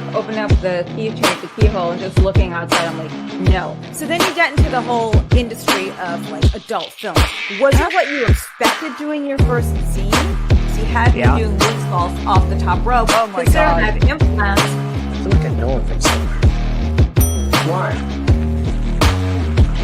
was opening up the keyhole and just looking outside. I'm like, no. So then you get into the whole industry of like adult film. Was it what you expected doing your first scene? So you had me doing moonsaults off the top rope. Oh my God. I have implants. I feel like I know of it somewhere. Why?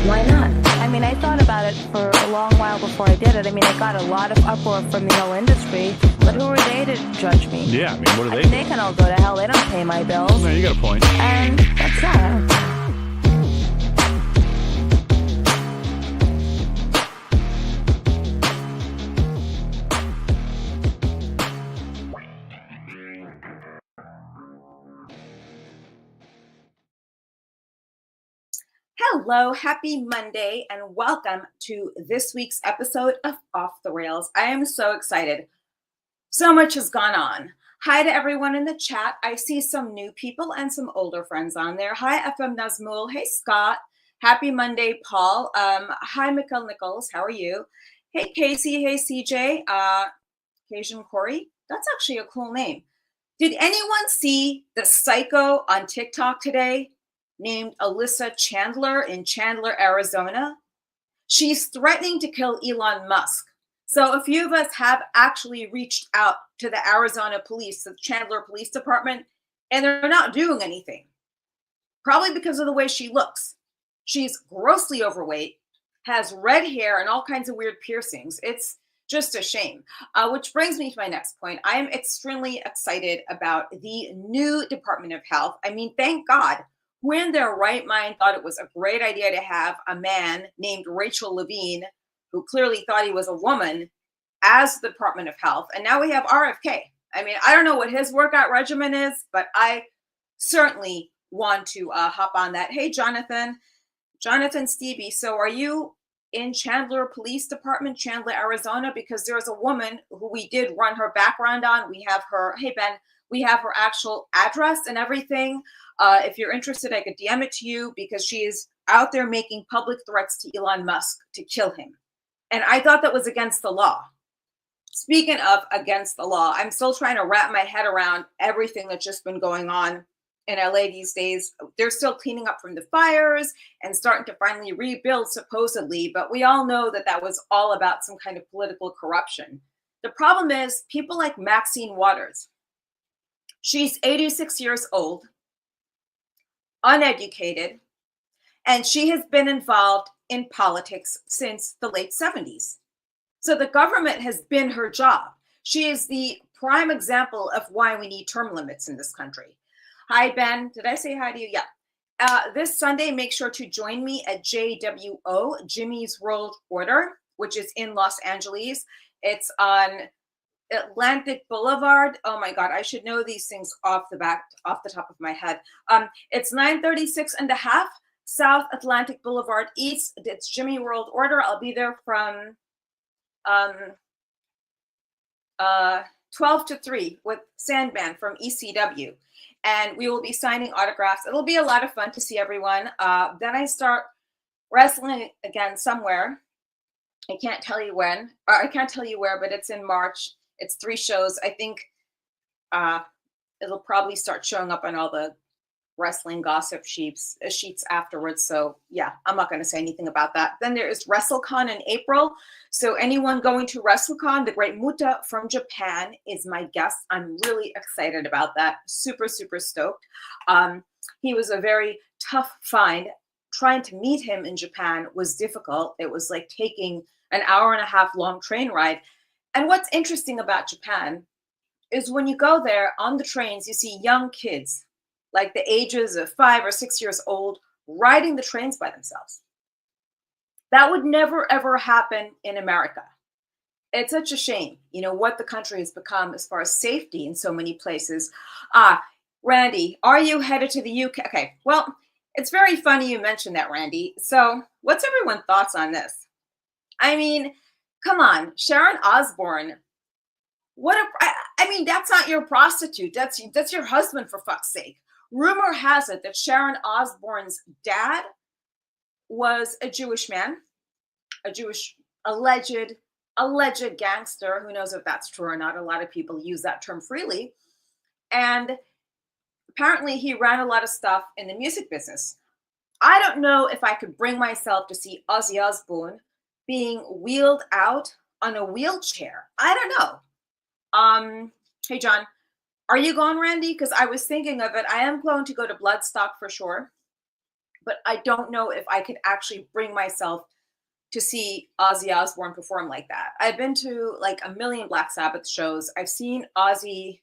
Why not? I mean, I thought about it for a long while before I did it. I mean, I got a lot of uproar from the whole industry, but who are they to judge me? Yeah, I mean, what are they? They can all go to hell. They don't pay my bills. No, you got a point. And that's that. Hello, happy Monday, and welcome to this week's episode of Off the Rails. I am so excited. So much has gone on. Hi to everyone in the chat. I see some new people and some older friends on there. Hi, FM Nazmul. Hey, Scott. Happy Monday, Paul. Hi, Mikkel Nichols. How are you? Hey, Casey. Hey, CJ. Cajun Corey. That's actually a cool name. Did anyone see the psycho on TikTok today named Alyssa Chandler in Chandler, Arizona? She's threatening to kill Elon Musk. So a few of us have actually reached out to the Arizona police, the Chandler Police Department, and they're not doing anything. Probably because of the way she looks. She's grossly overweight, has red hair and all kinds of weird piercings. It's just a shame. Which brings me to my next point. I am extremely excited about the new Department of Health. I mean, thank God. Who in their right mind thought it was a great idea to have a man named Rachel Levine, who clearly thought he was a woman, as the Department of Health. And now we have RFK. I mean, I don't know what his workout regimen is, but I certainly want to hop on that. Hey, Jonathan Stevie. So are you in Chandler Police Department, Chandler, Arizona? Because there's a woman who we did run her background on. We have her, hey, Ben, we have her actual address and everything. If you're interested, I could DM it to you because she is out there making public threats to Elon Musk to kill him. And I thought that was against the law. Speaking of against the law, I'm still trying to wrap my head around everything that's just been going on in LA these days. They're still cleaning up from the fires and starting to finally rebuild, supposedly. But we all know that that was all about some kind of political corruption. The problem is people like Maxine Waters. She's 86 years old, uneducated, and she has been involved in politics since the late 70s. So the government has been her job. She is the prime example of why we need term limits in this country. Hi, Ben. Did I say hi to you? Yeah. This Sunday, make sure to join me at JWO, Jimmy's World Order, which is in Los Angeles. It's on Atlantic Boulevard. Oh my God, I should know these things off the top of my head. It's 936 and a half South Atlantic Boulevard East. It's Jimmy World Order. I'll be there from 12 to 3 with Sandman from ECW. And we will be signing autographs. It'll be a lot of fun to see everyone. Then I start wrestling again somewhere. I can't tell you when, or I can't tell you where, but it's in March. It's 3 shows. I think it'll probably start showing up on all the wrestling gossip sheets afterwards. So yeah, I'm not going to say anything about that. Then there is WrestleCon in April. So anyone going to WrestleCon, the great Muta from Japan is my guest. I'm really excited about that. Super, super stoked. He was a very tough find. Trying to meet him in Japan was difficult. It was like taking an hour and a half long train ride. And what's interesting about Japan is when you go there on the trains, you see young kids, like the ages of 5 or 6 years old, riding the trains by themselves. That would never, ever happen in America. It's such a shame, you know, what the country has become as far as safety in so many places. Randy, are you headed to the UK? Okay, well, it's very funny you mentioned that, Randy. So what's everyone's thoughts on this? I mean, come on, Sharon Osbourne. I mean, that's not your prostitute. That's your husband, for fuck's sake. Rumor has it that Sharon Osbourne's dad was a Jewish man, a Jewish alleged gangster. Who knows if that's true or not? A lot of people use that term freely. And apparently he ran a lot of stuff in the music business. I don't know if I could bring myself to see Ozzy Osbourne being wheeled out on a wheelchair. I don't know. Hey John, are you going, Randy? Because I was thinking of it. I am going to go to Bloodstock for sure, but I don't know if I could actually bring myself to see Ozzy Osbourne perform like that. I've been to like a million Black Sabbath shows. I've seen Ozzy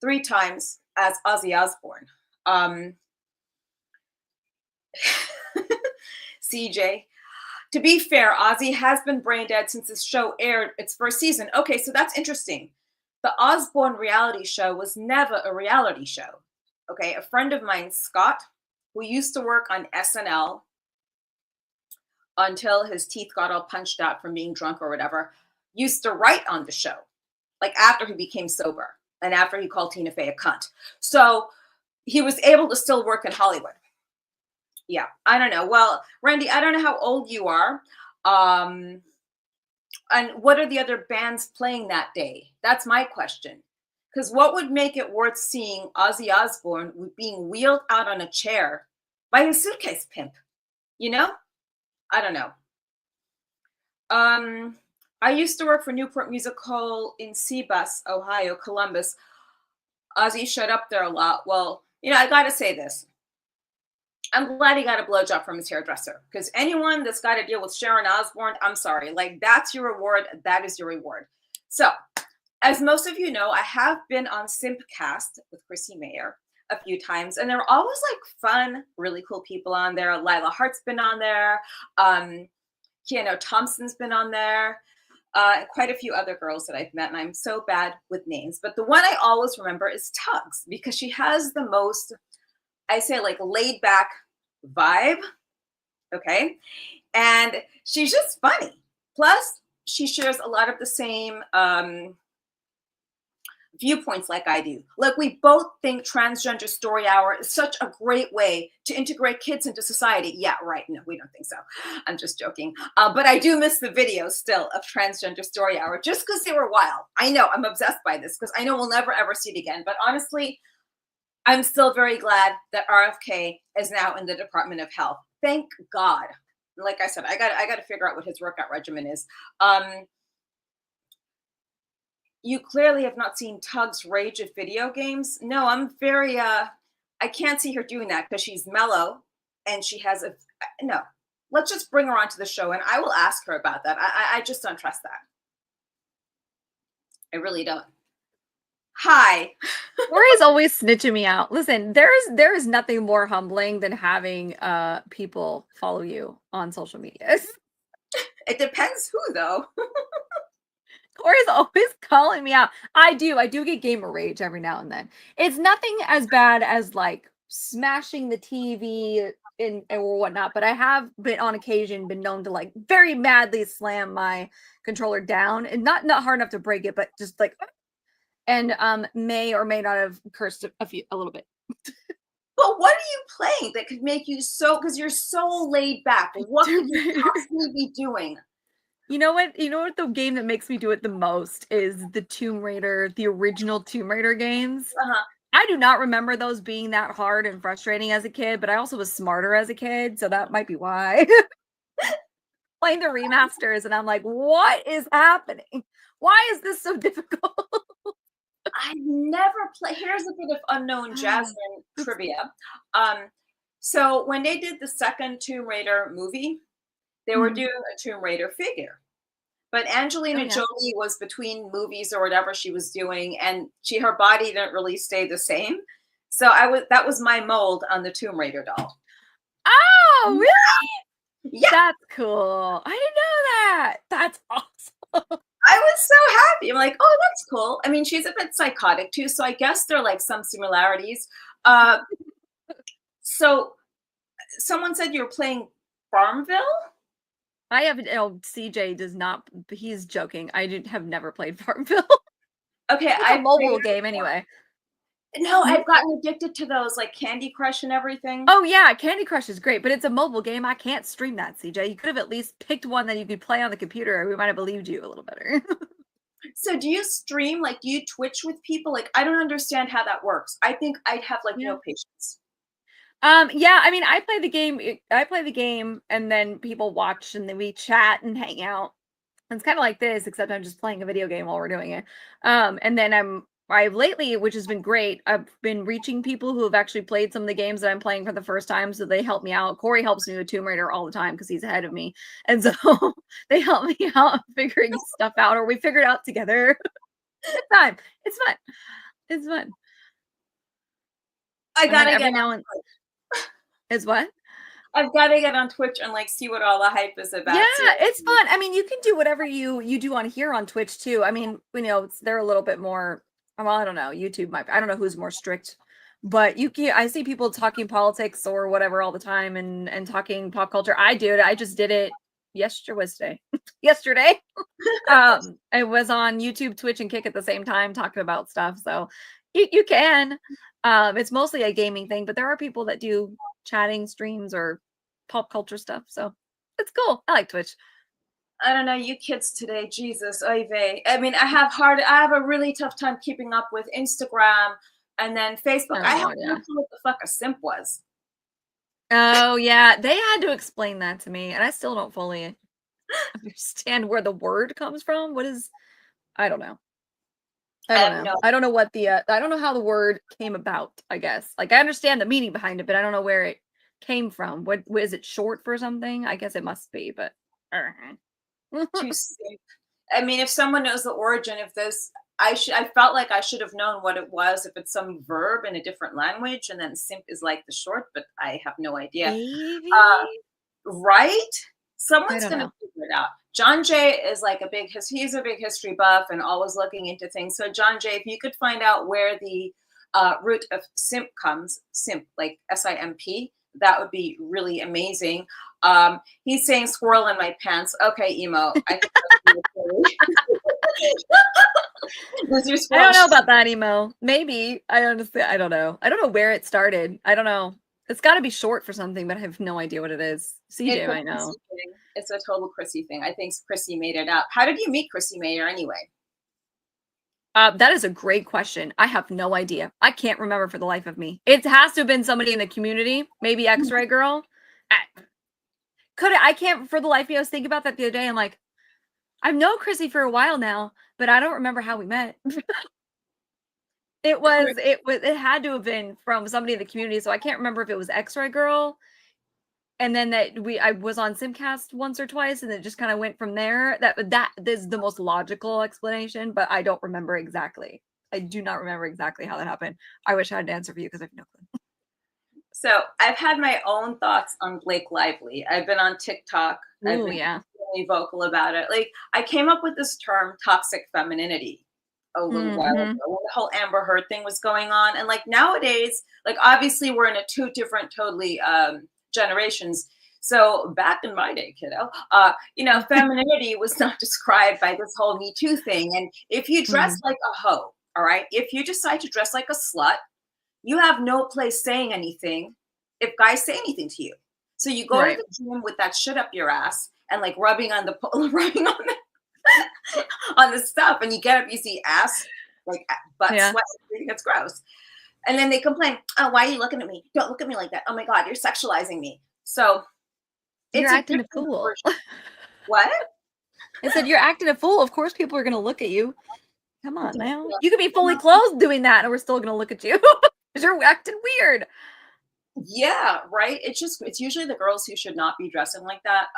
3 times as Ozzy Osbourne. CJ, to be fair, Ozzy has been brain dead since the show aired its first season. Okay, so that's interesting. The Osbourne reality show was never a reality show. Okay, a friend of mine, Scott, who used to work on SNL until his teeth got all punched out from being drunk or whatever, used to write on the show, like after he became sober and after he called Tina Fey a cunt. So he was able to still work in Hollywood. Yeah, I don't know. Well, Randy, I don't know how old you are. And what are the other bands playing that day? That's my question. Because what would make it worth seeing Ozzy Osbourne being wheeled out on a chair by a suitcase pimp? You know? I don't know. I used to work for Newport Music Hall in Seabus, Ohio, Columbus. Ozzy showed up there a lot. Well, I got to say this. I'm glad he got a blowjob from his hairdresser, because anyone that's got to deal with Sharon Osbourne, I'm sorry. Like, that's your reward. That is your reward. So, as most of you know, I have been on Simpcast with Chrissy Mayer a few times, and they're always like fun, really cool people on there. Lila Hart's been on there. Keanu Thompson's been on there. Quite a few other girls that I've met, and I'm so bad with names. But the one I always remember is Tuggs, because she has the most, I say, like, laid back vibe. Okay. And she's just funny. Plus, she shares a lot of the same viewpoints like I do. Like, we both think Transgender Story Hour is such a great way to integrate kids into society. Yeah, right. No, we don't think so. I'm just joking. But I do miss the videos still of Transgender Story Hour just because they were wild. I know, I'm obsessed by this because I know we'll never ever see it again. But honestly, I'm still very glad that RFK is now in the Department of Health. Thank God. Like I said, I got to figure out what his workout regimen is. You clearly have not seen Tug's rage at video games. No, I'm very, I can't see her doing that because she's mellow and she has no. Let's just bring her onto the show and I will ask her about that. I just don't trust that. I really don't. Hi. Lori's always snitching me out. Listen, there is nothing more humbling than having people follow you on social media. It depends who, though. Corey's always calling me out. I do get gamer rage every now and then. It's nothing as bad as like smashing the TV or whatnot, but I have been on occasion been known to like very madly slam my controller down, and not hard enough to break it, but just like, and may or may not have cursed a little bit. But what are you playing that could make you so, because you're so laid back? What could you possibly be doing? You know what the game that makes me do it the most is the Tomb Raider, the original Tomb Raider games. Uh-huh. I do not remember those being that hard and frustrating as a kid, but I also was smarter as a kid, so that might be why. Playing the remasters, and I'm like, what is happening? Why is this so difficult? I've never played. Here's a bit of unknown Jasmine trivia. So when they did the second Tomb Raider movie, they were doing a Tomb Raider figure. But Angelina Jolie was between movies or whatever she was doing, and her body didn't really stay the same. So that was my mold on the Tomb Raider doll. Oh, really? Yeah. That's cool. I didn't know that. That's awesome. I was so happy. I'm like, oh, that's cool. I mean, she's a bit psychotic too, so I guess there are like some similarities. So someone said you were playing Farmville? I haven't. Oh, CJ does not. He's joking. I have never played Farmville. Okay, It's a mobile game anyway. No, I've gotten addicted to those, like Candy Crush and everything. Oh yeah, Candy Crush is great, but it's a mobile game. I can't stream that, CJ. You could have at least picked one that you could play on the computer. We might have believed you a little better. So do you stream? Like, do you Twitch with people? Like, I don't understand how that works. I think I'd have like Yeah. no patience. Yeah, I mean, I play the game. I play the game, and then people watch, and then we chat and hang out. It's kind of like this, except I'm just playing a video game while we're doing it. And then I've lately, which has been great, I've been reaching people who have actually played some of the games that I'm playing for the first time, so they help me out. Corey helps me with Tomb Raider all the time because he's ahead of me, and so they help me out figuring stuff out, or we figure it out together. It's fun. It's fun. It's fun. I And then gotta every get now and is what? I've gotta get on Twitch and like see what all the hype is about. Yeah, Seriously. it's fun. I mean, you can do whatever you do on here on Twitch too. I mean, they're a little bit more. Well, I don't know. YouTube might. I don't know who's more strict, but you can. I see people talking politics or whatever all the time and talking pop culture. I do it. I just did it yesterday. Yesterday, I was on YouTube, Twitch, and Kick at the same time talking about stuff. So you can. It's mostly a gaming thing, but there are people that do chatting streams or pop culture stuff. So it's cool. I like Twitch. I don't know, you kids today, Jesus, oy vey. I mean, I have a really tough time keeping up with Instagram and then Facebook. I have Oh, no yeah. clue what the fuck a simp was. Oh, yeah. They had to explain that to me, and I still don't fully understand where the word comes from. What is I don't know. I I don't have know. no I don't know what the I don't know how the word came about, I guess. Like I understand the meaning behind it, but I don't know where it came from. What is it short for something? I guess it must be, but to simp. I mean, if someone knows the origin of this, I felt like I should have known what it was if it's some verb in a different language, and then simp is like the short, but I have no idea. Maybe? Right? I Someone's don't gonna know. figure it out. John Jay is like he's a big history buff and always looking into things. So John Jay, if you could find out where the root of simp comes, simp like SIMP, that would be really amazing. He's saying squirrel in my pants. Okay, emo. I think that's really was your I squirrel don't know about that emo. Maybe. I don't know. I don't know where it started. I don't know. It's got to be short for something, but I have no idea what it is. CJ it's a might know. Chrissy thing. It's a total Chrissy thing. I think Chrissy made it up. How did you meet Chrissy Mayer anyway? That is a great question. I have no idea. I can't remember for the life of me. It has to have been somebody in the community, maybe X-Ray Girl. I can't for the life of me. I was thinking about that the other day. I'm like, I've known Chrissy for a while now, but I don't remember how we met. It had to have been from somebody in the community. So I can't remember if it was X-Ray Girl. And then I was on Simcast once or twice, and it just kind of went from there. That is the most logical explanation, but I don't remember exactly. I do not remember exactly how that happened. I wish I had an answer for you because I have no clue. So I've had my own thoughts on Blake Lively. I've been on TikTok. I've Oh been yeah. really vocal about it. Like I came up with this term toxic femininity a little while ago Mm-hmm. when the whole Amber Heard thing was going on. And like nowadays, like obviously we're in a two different totally generations. So back in my day, kiddo, femininity was not described by this whole Me Too thing. And if you dress like a hoe, all right, if you decide to dress like a slut, you have no place saying anything if guys say anything to you. So you go Right. to the gym with that shit up your ass and like rubbing on the rubbing on the on the stuff, and you get up, you see ass, like butt Yeah. sweat. It's gross. And then they complain, "Oh, why are you looking at me? Don't look at me like that. Oh my God, you're sexualizing me." So You're it's a acting a different fool. version. What? I said you're acting a fool. Of course people are gonna look at you. Come on now. Yeah. You could be fully clothed doing that, and we're still gonna look at you. Because you're acting weird. Yeah, right. It's usually the girls who should not be dressing like that.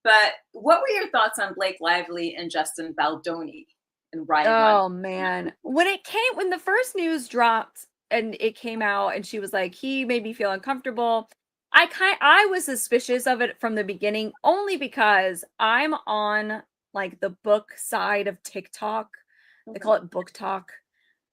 But what were your thoughts on Blake Lively and Justin Baldoni and Ryan Gunn? Oh man. When the first news dropped and it came out and she was like, he made me feel uncomfortable. I was suspicious of it from the beginning only because I'm on like the book side of TikTok. They call it book talk.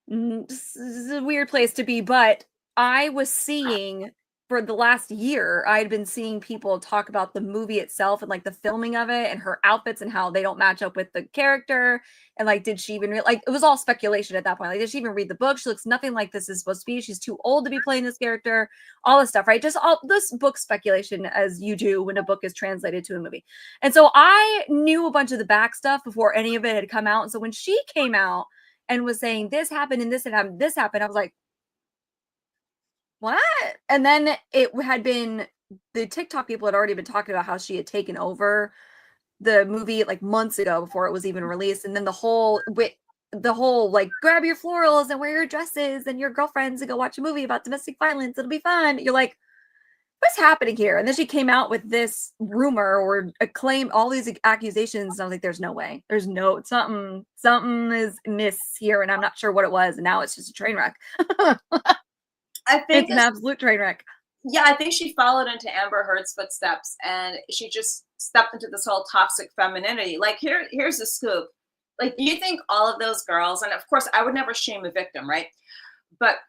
This is a weird place to be, but I was seeing for the last year, I had been seeing people talk about the movie itself and like the filming of it and her outfits and how they don't match up with the character. And like, did she even like it was all speculation at that point? Like, did she even read the book? She looks nothing like this is supposed to be. She's too old to be playing this character, all this stuff, right? Just all this book speculation, as you do when a book is translated to a movie. And so I knew a bunch of the back stuff before any of it had come out. And so when she came out and was saying this happened and this happened, this happened, I was like, what? And then it had been the TikTok people had already been talking about how she had taken over the movie like months ago before it was even released. And then the whole like grab your florals and wear your dresses and your girlfriends and go watch a movie about domestic violence. It'll be fun. You're like, what's happening here? And then she came out with this rumor or a claim, all these accusations. And I was like, there's no way. There's no something is amiss here, and I'm not sure what it was. And now it's just a train wreck. I think it's an absolute train wreck. Yeah, I think she followed into Amber Heard's footsteps, and she just stepped into this whole toxic femininity. Like, here's the scoop. Like, do you think all of those girls, and of course, I would never shame a victim, right? But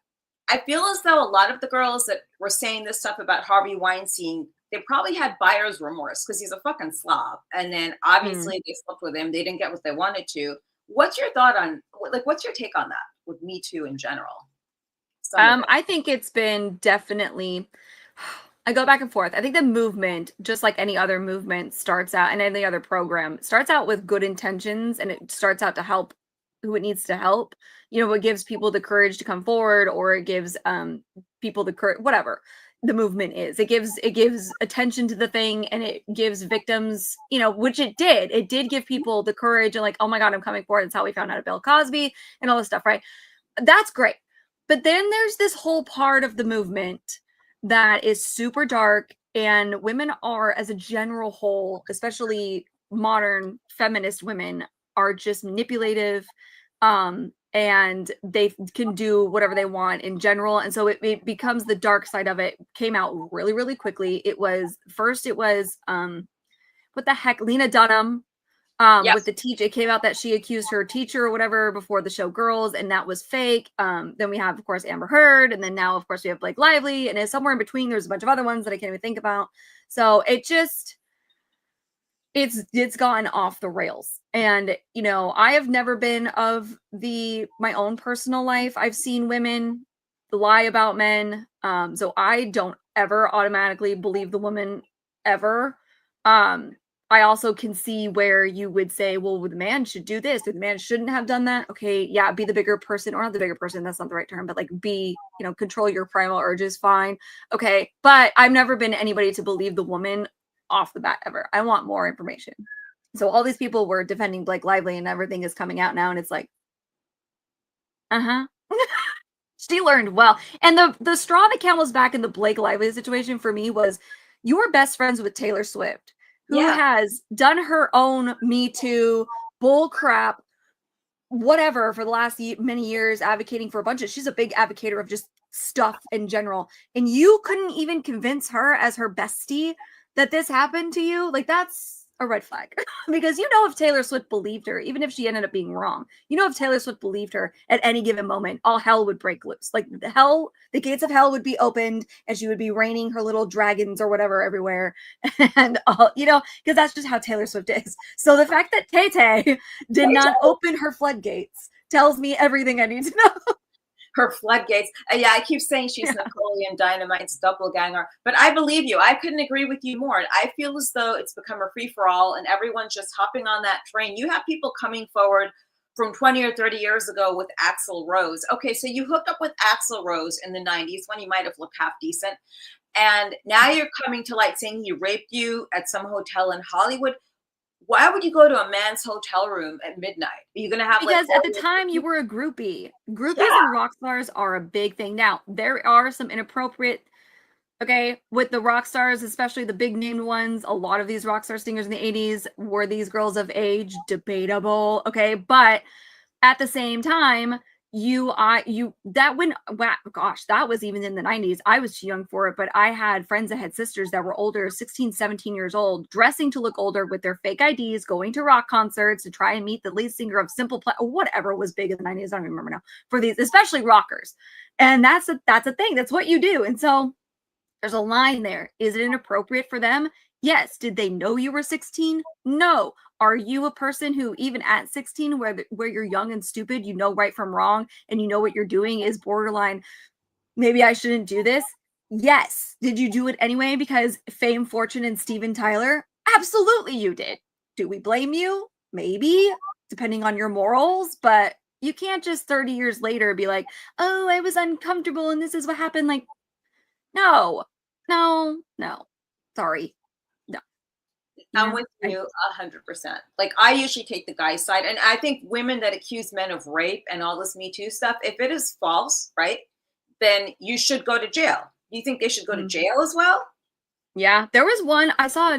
I feel as though a lot of the girls that were saying this stuff about Harvey Weinstein, they probably had buyer's remorse because he's a fucking slob. And then obviously they slept with him. They didn't get what they wanted to. What's your thought on, like, what's your take on that with Me Too in general? I think it's been definitely, I go back and forth. I think the movement, just like any other movement, starts out, and any other program, starts out with good intentions, and it starts out to help who it needs to help. You know, it gives people the courage to come forward, or it gives people the courage, whatever the movement is. It gives attention to the thing, and it gives victims, you know, which it did. It did give people the courage and like, oh my God, I'm coming forward. It's how we found out of Bill Cosby and all this stuff, right? That's great. But then there's this whole part of the movement that is super dark, and women are, as a general whole, especially modern feminist women, are just manipulative, and they can do whatever they want in general. And so it becomes the dark side of it. Came out really, really quickly. It was what the heck, Lena Dunham. With the teacher, it came out that she accused her teacher or whatever before the show Girls, and that was fake. Then we have, of course, Amber Heard, and then now, of course, we have Blake Lively, and somewhere in between, there's a bunch of other ones that I can't even think about. So it just, it's gone off the rails. And, you know, I have never been of my own personal life. I've seen women lie about men. So I don't ever automatically believe the woman ever. I also can see where you would say, well, the man should do this, or the man shouldn't have done that. Okay, yeah, be the bigger person, or not the bigger person, that's not the right term, but like control your primal urges, fine. Okay, but I've never been anybody to believe the woman off the bat ever. I want more information. So all these people were defending Blake Lively, and everything is coming out now, and it's like, she learned well. And the straw that camel's back in the Blake Lively situation for me was, you were best friends with Taylor Swift, who has done her own Me Too bull crap, whatever, for the last many years, advocating for a bunch of, she's a big advocator of just stuff in general. And you couldn't even convince her as her bestie that this happened to you. Like, that's a red flag. Because you know, if Taylor Swift believed her, even if she ended up being wrong, you know, if Taylor Swift believed her at any given moment, all hell would break loose. Like the gates of hell would be opened, and she would be raining her little dragons or whatever everywhere. And all, you know, because that's just how Taylor Swift is. So the fact that Tay-Tay did not open her floodgates tells me everything I need to know. Her floodgates. Yeah, I keep saying she's Napoleon Dynamite's doppelganger, but I believe you. I couldn't agree with you more. I feel as though it's become a free-for-all, and everyone's just hopping on that train. You have people coming forward from 20 or 30 years ago with Axl Rose. Okay, so you hooked up with Axl Rose in the 90s when you might have looked half decent, and now you're coming to light saying he raped you at some hotel in Hollywood. Why would you go to a man's hotel room at midnight? Are you going to have because at the time you were a groupie. Groupies and rock stars are a big thing. Now, there are some inappropriate, with the rock stars, especially the big named ones. A lot of these rock star singers in the 80s were these girls of age, debatable. But at the same time, that was even in the 90s. I was too young for it, but I had friends that had sisters that were older, 16, 17 years old, dressing to look older with their fake IDs, going to rock concerts to try and meet the lead singer of Simple Plan, or whatever was big in the 90s. I don't even remember now, for these, especially rockers. And that's a thing. That's what you do. And so There's a line there. Is it inappropriate for them? Yes. Did they know you were 16? No. Are you a person who, even at 16, where you're young and stupid, you know right from wrong, and you know what you're doing is borderline, maybe I shouldn't do this? Yes. Did you do it anyway because fame, fortune, and Steven Tyler? Absolutely you did. Do we blame you? Maybe, depending on your morals, but you can't just 30 years later be like, oh, I was uncomfortable and this is what happened. Like, no, no, no. Sorry. No. I'm with you 100%. Like, I usually take the guy's side, and I think women that accuse men of rape and all this Me Too stuff, if it is false, right, then you should go to jail. You think they should go to jail as well? Yeah, there was one I saw.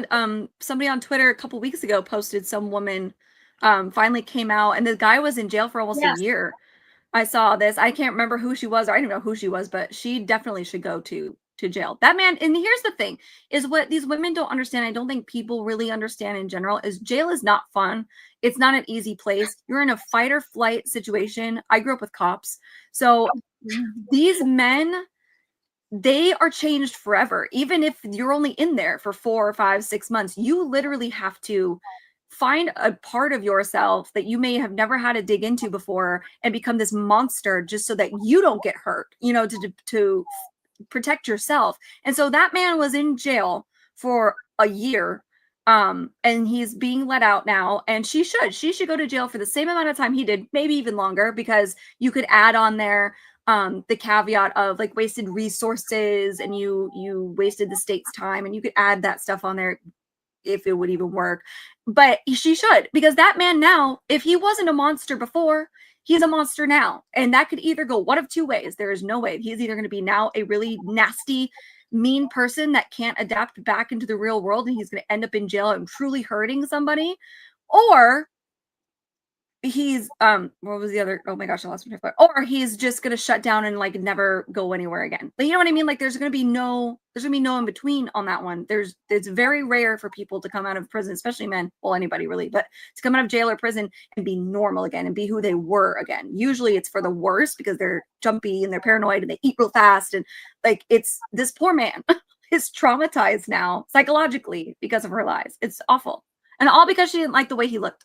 Somebody on Twitter a couple weeks ago posted some woman finally came out, and the guy was in jail for almost a year. I saw this. I can't remember who she was, or I don't know who she was, but she definitely should go to jail. That man, and here's the thing, is what these women don't understand, I don't think people really understand in general, is jail is not fun. It's not an easy place. You're in a fight or flight situation. I grew up with cops. So these men, they are changed forever. Even if you're only in there for 4 or 5, 6 months, you literally have to find a part of yourself that you may have never had to dig into before and become this monster just so that you don't get hurt, to protect yourself. And so that man was in jail for a year, and he's being let out now, and she should go to jail for the same amount of time he did, maybe even longer, because you could add on there the caveat of like wasted resources, and you wasted the state's time, and you could add that stuff on there if it would even work. But she should, because that man now, if he wasn't a monster before, he's a monster now. And that could either go one of two ways. There is no way. He's either going to be now a really nasty, mean person that can't adapt back into the real world, and he's going to end up in jail and truly hurting somebody, or he's what was the other, oh my gosh, I lost my foot, or he's just gonna shut down and like never go anywhere again. Like, you know what I mean? Like, there's gonna be no in between on that one. It's very rare for people to come out of prison, especially men, well, anybody really, but to come out of jail or prison and be normal again and be who they were again. Usually it's for the worse, because they're jumpy and they're paranoid and they eat real fast, and like, it's this poor man is traumatized now psychologically because of her lies. It's awful, and all because she didn't like the way he looked.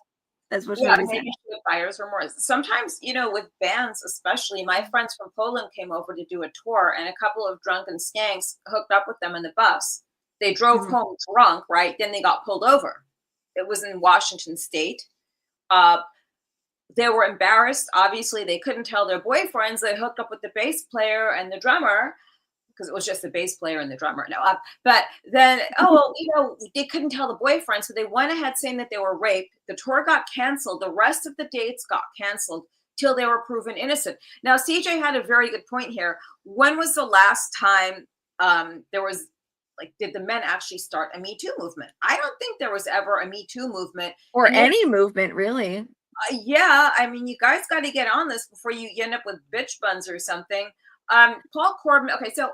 That's what Yeah, maybe the buyer's remorse. Sometimes, with bands, especially, my friends from Poland came over to do a tour, and a couple of drunken skanks hooked up with them in the bus. They drove home drunk, right? Then they got pulled over. It was in Washington State. They were embarrassed. Obviously, they couldn't tell their boyfriends. They hooked up with the bass player and the drummer, because it was just the bass player and the drummer. No, but then, they couldn't tell the boyfriend, so they went ahead saying that they were raped. The tour got canceled. The rest of the dates got canceled till they were proven innocent. Now, CJ had a very good point here. When was the last time there was, like, did the men actually start a Me Too movement? I don't think there was ever a Me Too movement. Or any movement, really. Yeah, I mean, you guys got to get on this before you end up with bitch buns or something. Paul Corbin. Okay, so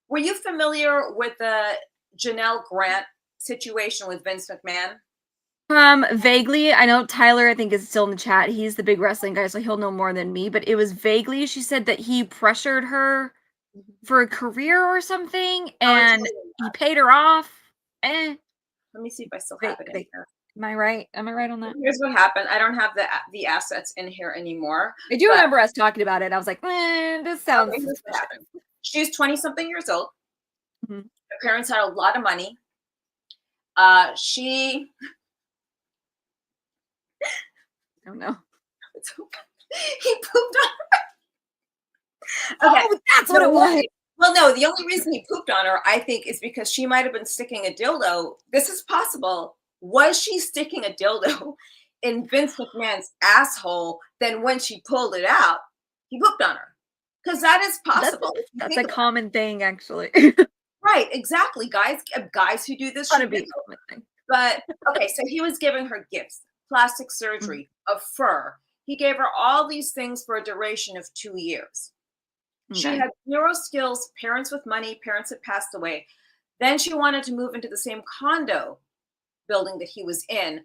were you familiar with the Janelle Grant situation with Vince McMahon? Vaguely. I know Tyler, I think, is still in the chat. He's the big wrestling guy, so he'll know more than me. But it was vaguely, she said that he pressured her for a career or something, and he paid her off. Let me see if I still have it in here. Am I right? Am I right on that? Here's what happened. I don't have the assets in here anymore. I do remember us talking about it. I was like, this sounds. Okay, here's what happened. She's 20-something years old. Mm-hmm. Her parents had a lot of money. She. I don't know. He pooped on her. Okay, that's what it was. Well, no, the only reason he pooped on her, I think, is because she might have been sticking a dildo. This is possible. Was she sticking a dildo in Vince McMahon's asshole? Then when she pulled it out, he pooped on her. Because that is possible. That's a common thing, actually. Right, exactly. Guys who do this should be. But okay, so he was giving her gifts, plastic surgery, a fur. He gave her all these things for a duration of 2 years. Okay. She had 0 skills, parents with money, parents had passed away. Then she wanted to move into the same condo building that he was in.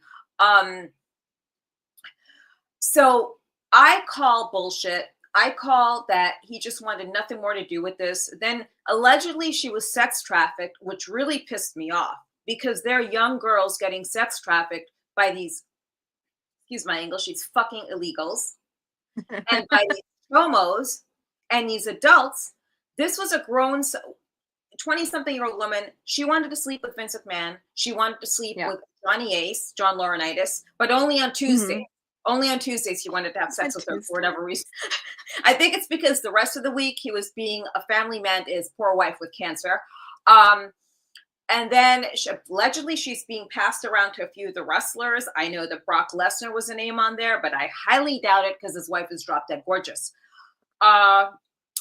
So I call bullshit I call that he just wanted nothing more to do with this. Then allegedly she was sex trafficked, which really pissed me off because they're young girls getting sex trafficked by these, excuse my English, these fucking illegals and by these promos and these adults. This was a grown 20-something-year-old woman. She wanted to sleep with Vince McMahon. She wanted to sleep with Johnny Ace, John Laurinaitis, but only on Tuesday. Mhm. Only on Tuesdays he wanted to have sex with her Tuesday. for whatever reason. I think it's because the rest of the week he was being a family man to his poor wife with cancer. And then allegedly she's being passed around to a few of the wrestlers. I know that Brock Lesnar was a name on there, but I highly doubt it because his wife is drop dead gorgeous.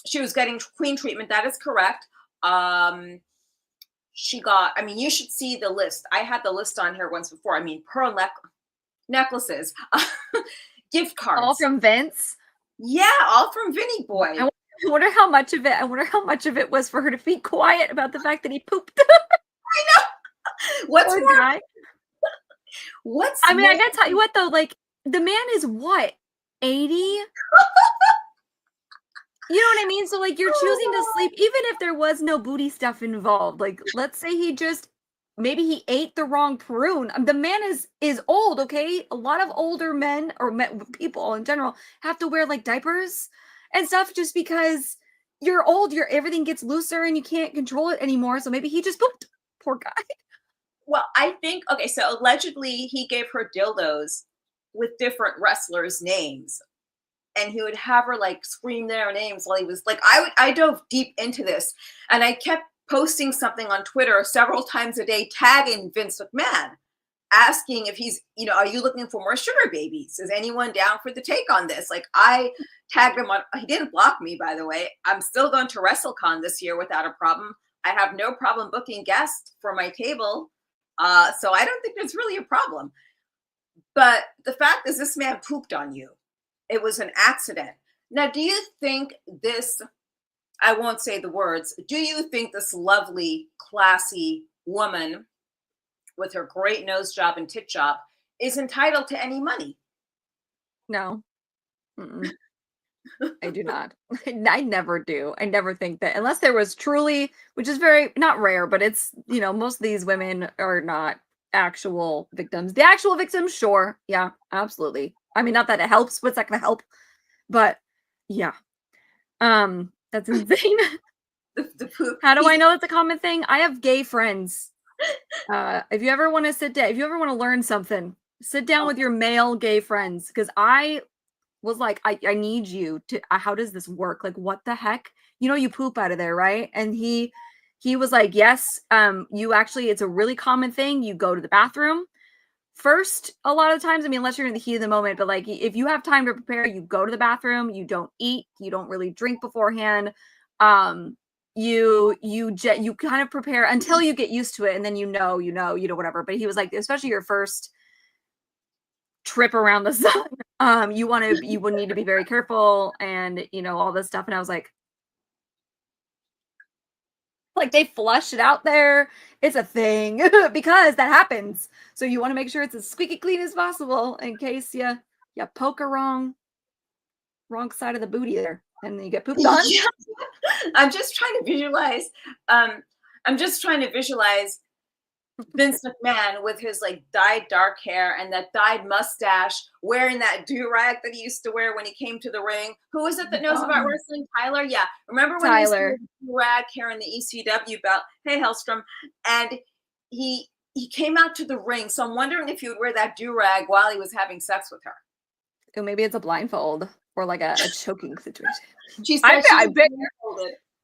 She was getting queen treatment. That is correct. She got, I mean, you should see the list. I had the list on here once before. I mean, pearl necklaces, gift cards. All from Vince. Yeah, all from Vinny Boy. I wonder how much of it. I wonder how much of it was for her to be quiet about the fact that he pooped. I know. What's Poor more? guy. What's? I mean, more? I gotta tell you what though. Like the man is what 80. You know what I mean? So like you're choosing to sleep, even if there was no booty stuff involved. Like let's say he just maybe he ate the wrong prune. The man is old, okay? A lot of older men or people in general have to wear like diapers and stuff just because you're old. Everything gets looser and you can't control it anymore. So maybe he just pooped. Poor guy. Well, I think okay. So allegedly he gave her dildos with different wrestlers' names. And he would have her like scream their names while he was like, I dove deep into this and I kept posting something on Twitter several times a day, tagging Vince McMahon, asking if he's, you know, are you looking for more sugar babies? Is anyone down for the take on this? Like I tagged him on, he didn't block me, by the way. I'm still going to WrestleCon this year without a problem. I have no problem booking guests for my table. So I don't think there's really a problem. But the fact is this man pooped on you. It was an accident. Now, do you think this, I won't say the words, do you think this lovely, classy woman with her great nose job and tit job is entitled to any money? No. I do not. I never do. I never think that unless there was truly, which is very not rare, but it's, you know, most of these women are not actual victims. The actual victims, sure. Yeah, absolutely. I mean, not that it helps. What's that going to help? But yeah. That's insane. The poop. How do I know it's a common thing? I have gay friends. If you ever want to sit down, if you ever want to learn something, sit down with your male gay friends. Because I was like, I need you to, how does this work? Like, what the heck? You know, you poop out of there, right? And he was like, yes, you actually, it's a really common thing. You go to the bathroom first, a lot of times. I mean, unless you're in the heat of the moment, but like if you have time to prepare, you go to the bathroom, you don't eat, you don't really drink beforehand. You kind of prepare until you get used to it, and then you know, whatever. But he was like, especially your first trip around the sun, you would need to be very careful and all this stuff. And I was like they flush it out there. It's a thing because that happens. So you want to make sure it's as squeaky clean as possible in case you poke a wrong side of the booty there and then you get pooped on. Yeah. I'm just trying to visualize. Vince McMahon with his like dyed dark hair and that dyed mustache, wearing that do-rag that he used to wear when he came to the ring. Who is it that knows about wrestling? Tyler? Yeah. Remember when he used to wear the do-rag carrying the ECW belt? Hey, Hellstrom. And he came out to the ring. So I'm wondering if he would wear that do-rag while he was having sex with her. Or maybe it's a blindfold or like a choking situation. She said I bet.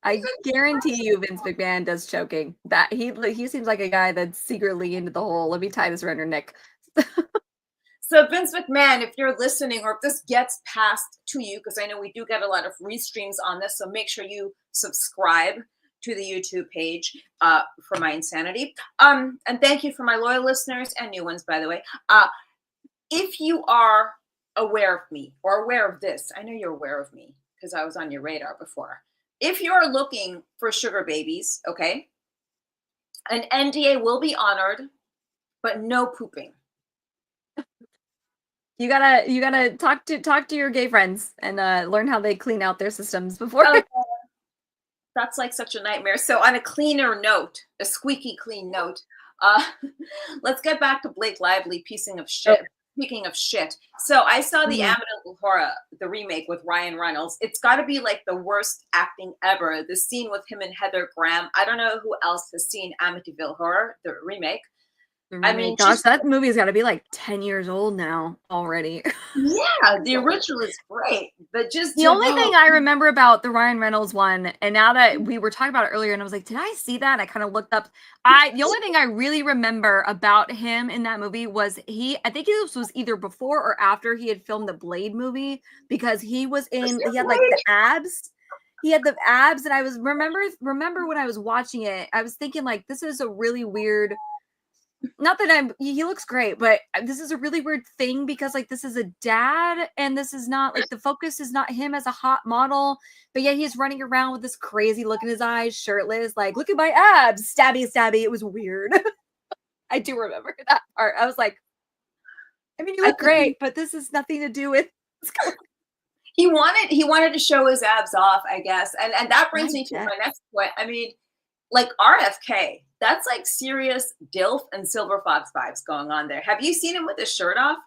I guarantee you Vince McMahon does choking. That he seems like a guy that's secretly into the whole, let me tie this around your neck. So Vince McMahon, if you're listening or if this gets passed to you, because I know we do get a lot of restreams on this, so make sure you subscribe to the YouTube page for my insanity. And thank you for my loyal listeners and new ones, by the way. If you are aware of me or aware of this, I know you're aware of me because I was on your radar before. If you're looking for sugar babies, okay, an NDA will be honored, but no pooping. You gotta talk to your gay friends and learn how they clean out their systems before. Oh, that's like such a nightmare. So on a cleaner note, a squeaky clean note, uh, let's get back to Blake Lively piecing of shit. Speaking of shit, so I saw the Amityville Horror, the remake with Ryan Reynolds. It's got to be like the worst acting ever. The scene with him and Heather Graham. I don't know who else has seen Amityville Horror, the remake. I mean, gosh, that movie's got to be like 10 years old now already. Yeah, the original is great, but just the only thing I remember about the Ryan Reynolds one, and now that we were talking about it earlier, and I was like, did I see that? And I kind of looked up. The only thing I really remember about him in that movie was I think this was either before or after he had filmed the Blade movie, because he had like the abs. He had the abs, and I was remember when I was watching it, I was thinking like, this is a really weird. Not that he looks great, but this is a really weird thing because like this is a dad and this is not like the focus is not him as a hot model, but yet he's running around with this crazy look in his eyes, shirtless, like look at my abs, stabby. It was weird. I do remember that part. I was like, I mean, you look great, but this is nothing to do with. He wanted to show his abs off, I guess, and that brings me to my next point. I mean, like RFK. That's like serious DILF and Silver Fox vibes going on there. Have you seen him with his shirt off?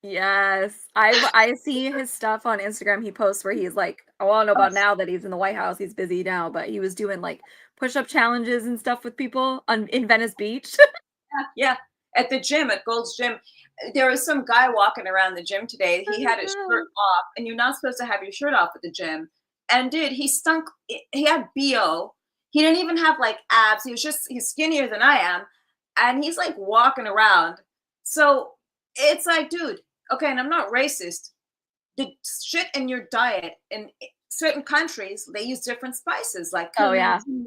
Yes. I see his stuff on Instagram. He posts where he's like, I want to know about now that he's in the White House. He's busy now, but he was doing like push-up challenges and stuff with people in Venice Beach. Yeah. At the gym, at Gold's Gym. There was some guy walking around the gym today. He had his shirt off, and you're not supposed to have your shirt off at the gym. And dude, he stunk. He had BO. He didn't even have like abs. He's skinnier than I am. And he's like walking around. So it's like, dude, okay, and I'm not racist. The shit in your diet in certain countries, they use different spices like cumin,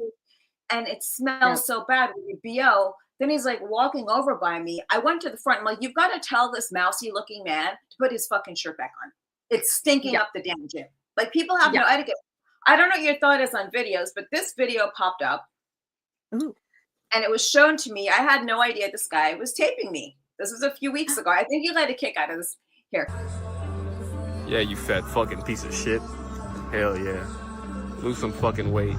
and it smells so bad with your BO. Then he's like walking over by me. I went to the front. I'm like, you've got to tell this mousy looking man to put his fucking shirt back on. It's stinking up the damn gym. Like people have no etiquette. I don't know what your thought is on videos, but this video popped up. Ooh. And it was shown to me. I had no idea this guy was taping me. This was a few weeks ago. I think he let a kick out of this. Here. Yeah, you fat fucking piece of shit. Hell yeah. Lose some fucking weight.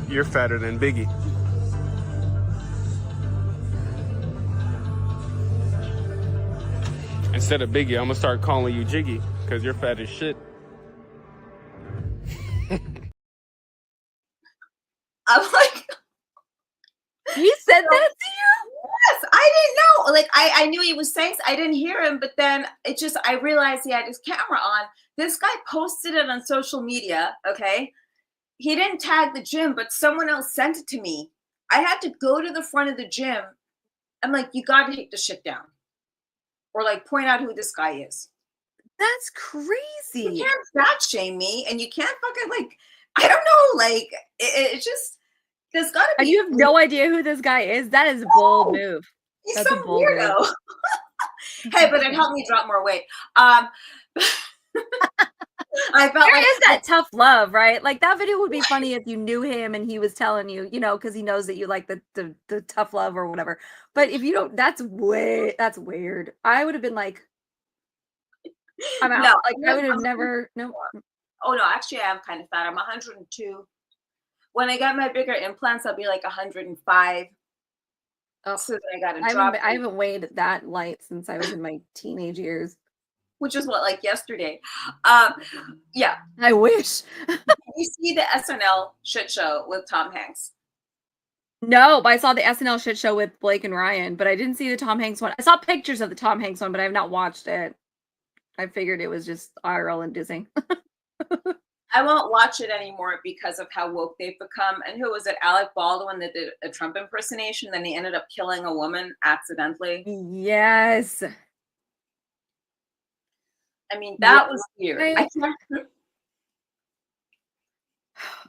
You're fatter than Biggie. Instead of Biggie, I'm gonna start calling you Jiggy, because you're fat as shit. I'm like, he said that to you? Yes, I didn't know. Like I knew he was saying, I didn't hear him, but then I realized he had his camera on. This guy posted it on social media, okay? He didn't tag the gym, but someone else sent it to me. I had to go to the front of the gym. I'm like, you got to take the shit down. Or like point out who this guy is. That's crazy. You can't fat shame me, and you can't fucking like, I don't know, like it's just there's gotta be. And you have no idea who this guy is? That is a bold move. He's That's some a bold weirdo. move. Hey, but it helped me drop more weight. I felt there like is that tough love, right? Like that video would be funny if you knew him and he was telling you, you know, because he knows that you like the tough love or whatever. But if you don't, that's weird. I would have been like, I'm out. No, like I would have never. No. Oh no, actually, I am kind of fat. I'm 102. When I got my bigger implants, I'll be like 105. Oh, so then I got to drop. I haven't weighed that light since I was in my teenage years. Which is what, like yesterday. Yeah. I wish. You see the SNL shit show with Tom Hanks? No, but I saw the SNL shit show with Blake and Ryan, but I didn't see the Tom Hanks one. I saw pictures of the Tom Hanks one, but I have not watched it. I figured it was just IRL inducing. I won't watch it anymore because of how woke they've become. And who was it? Alec Baldwin that did a Trump impersonation. Then he ended up killing a woman accidentally. Yes. I mean, that was weird.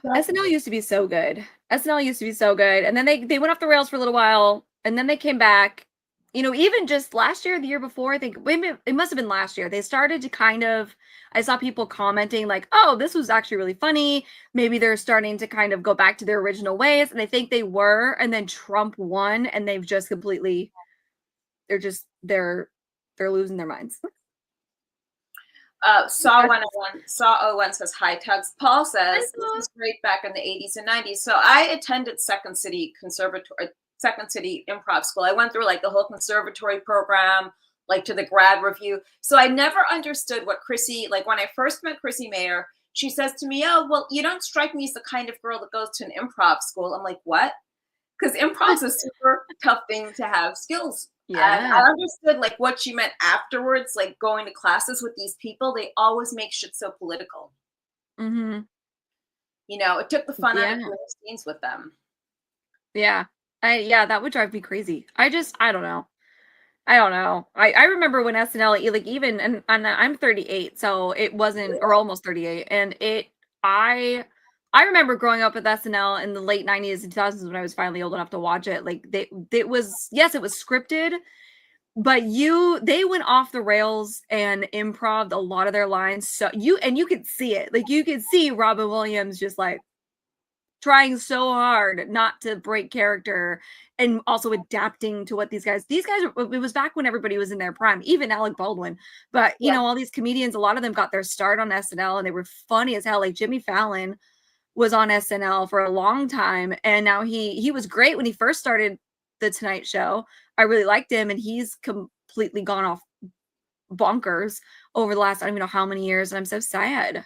SNL used to be so good. SNL used to be so good. And then they went off the rails for a little while. And then they came back. You know, even just last year, the year before, I think, it must have been last year. They started to kind of, I saw people commenting like, oh, this was actually really funny. Maybe they're starting to kind of go back to their original ways. And I think they were. And then Trump won. And they've just completely they're losing their minds. Saw01 says hi, Tuggs. Paul says this was great back in the 80s and 90s. So I attended Second City Improv School. I went through like the whole conservatory program, like to the grad review. So I never understood what Chrissy, like when I first met Chrissy Mayer, she says to me, "Oh, well, you don't strike me as the kind of girl that goes to an improv school." I'm like, what? Because improv is a super tough thing to have skills. Yeah. And I understood like what she meant afterwards, like going to classes with these people. They always make shit so political. Mm-hmm. You know, it took the fun out of Yeah. doing scenes with them. Yeah. That would drive me crazy. I don't know. I remember when SNL, like even, and I'm 38, so it wasn't, or almost 38, and I remember growing up with SNL in the late 90s and 2000s when I was finally old enough to watch it. Like it was, yes, it was scripted, but they went off the rails and improv'd a lot of their lines. So you could see it. Like you could see Robin Williams just like trying so hard not to break character and also adapting to what these guys, it was back when everybody was in their prime, even Alec Baldwin. But you know, all these comedians, a lot of them got their start on SNL and they were funny as hell. Like Jimmy Fallon was on SNL for a long time. And now he was great when he first started the Tonight Show. I really liked him, and he's completely gone off bonkers over the last, I don't even know how many years. And I'm so sad.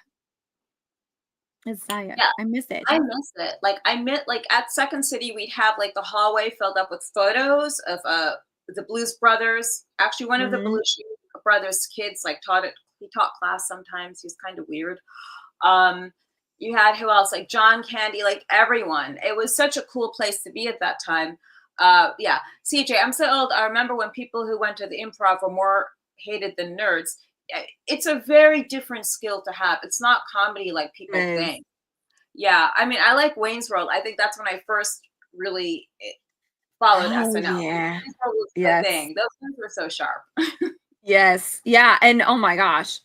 It's sad. Yeah, I miss it. I miss it. Like I meant like at Second City, we'd have like the hallway filled up with photos of the Blues Brothers. Actually, one of the Blues Brothers kids like he taught class sometimes. He was kind of weird. You had who else? Like John Candy, like everyone. It was such a cool place to be at that time. Yeah, CJ, I'm so old. I remember when people who went to the improv were more hated than nerds. It's a very different skill to have. It's not comedy like people think. Yeah, I mean, I like Wayne's World. I think that's when I first really followed SNL. Yeah. Wayne's World was the thing. Those things were so sharp. Yes. Yeah. And oh my gosh,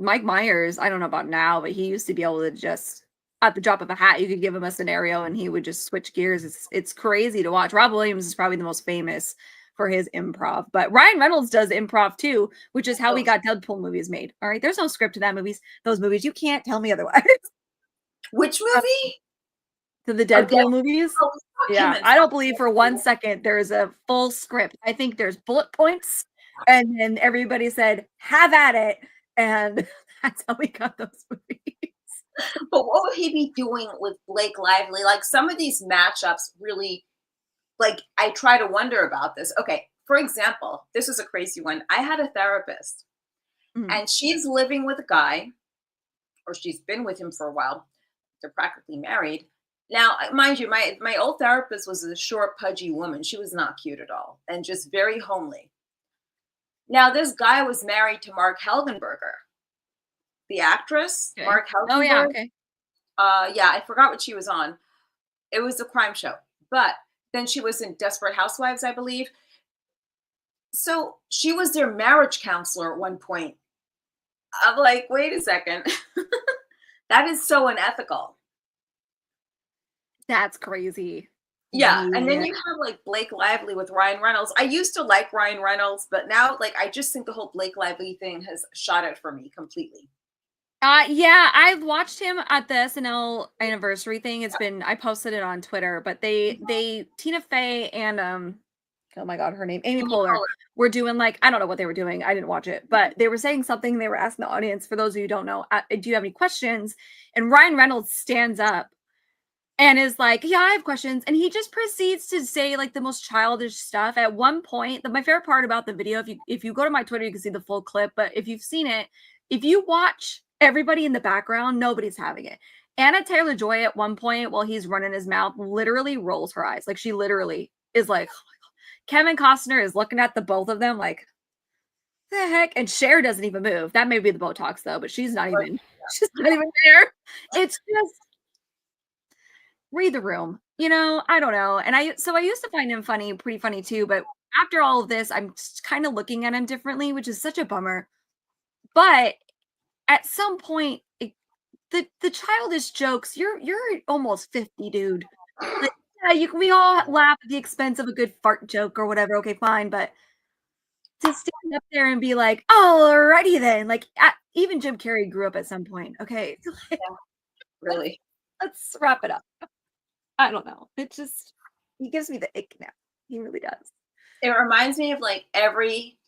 Mike Myers, I don't know about now, but he used to be able to just at the drop of a hat, you could give him a scenario and he would just switch gears. It's crazy to watch. Rob Williams is probably the most famous for his improv, but Ryan Reynolds does improv too, which is how we got Deadpool movies made. All right. There's no script to those movies. You can't tell me otherwise. Which movie? To the Deadpool movies? Yeah. I don't believe for 1 second there's a full script. I think there's bullet points, and then everybody said, have at it. And that's how we got those movies. But what would he be doing with Blake Lively? Like some of these matchups really, like I try to wonder about this. Okay, for example, this is a crazy one. I had a therapist and she's living with a guy, or she's been with him for a while. They're practically married. Now, mind you, my old therapist was a short, pudgy woman. She was not cute at all and just very homely. Now, this guy was married to Mark Helgenberger, the actress, Mark Helgenberger. Oh, yeah, okay. Yeah, I forgot what she was on. It was a crime show. But then she was in Desperate Housewives, I believe. So she was their marriage counselor at one point. I'm like, wait a second. That is so unethical. That's crazy. Yeah, and then you have like Blake Lively with Ryan Reynolds. I used to like Ryan Reynolds, but now like I just think the whole Blake Lively thing has shot it for me completely. Yeah, I watched him at the SNL anniversary thing. I posted it on Twitter, but they Tina Fey and oh my god, her name, Amy Poehler, were doing like, I don't know what they were doing. I didn't watch it, but they were saying something. They were asking the audience, for those of you who don't know, do you have any questions? And Ryan Reynolds stands up and is like, yeah, I have questions. And he just proceeds to say like the most childish stuff. At one point, my favorite part about the video, if you go to my Twitter, you can see the full clip. But if you've seen it, if you watch everybody in the background, nobody's having it. Anna Taylor-Joy at one point, while he's running his mouth, literally rolls her eyes. Like she literally is like, oh my God. Kevin Costner is looking at the both of them like, the heck? And Cher doesn't even move. That may be the Botox though, but she's not even there. It's just read the room, I don't know. And I used to find him pretty funny too, but after all of this, I'm kind of looking at him differently, which is such a bummer. But at some point, the childish jokes, you're almost 50, dude. Like, yeah, we all laugh at the expense of a good fart joke or whatever. Okay, fine, but to stand up there and be like, alrighty then. Like even Jim Carrey grew up at some point. Okay. Yeah, really. Let's wrap it up. I don't know. It just he gives me the ick now. He really does. It reminds me of like every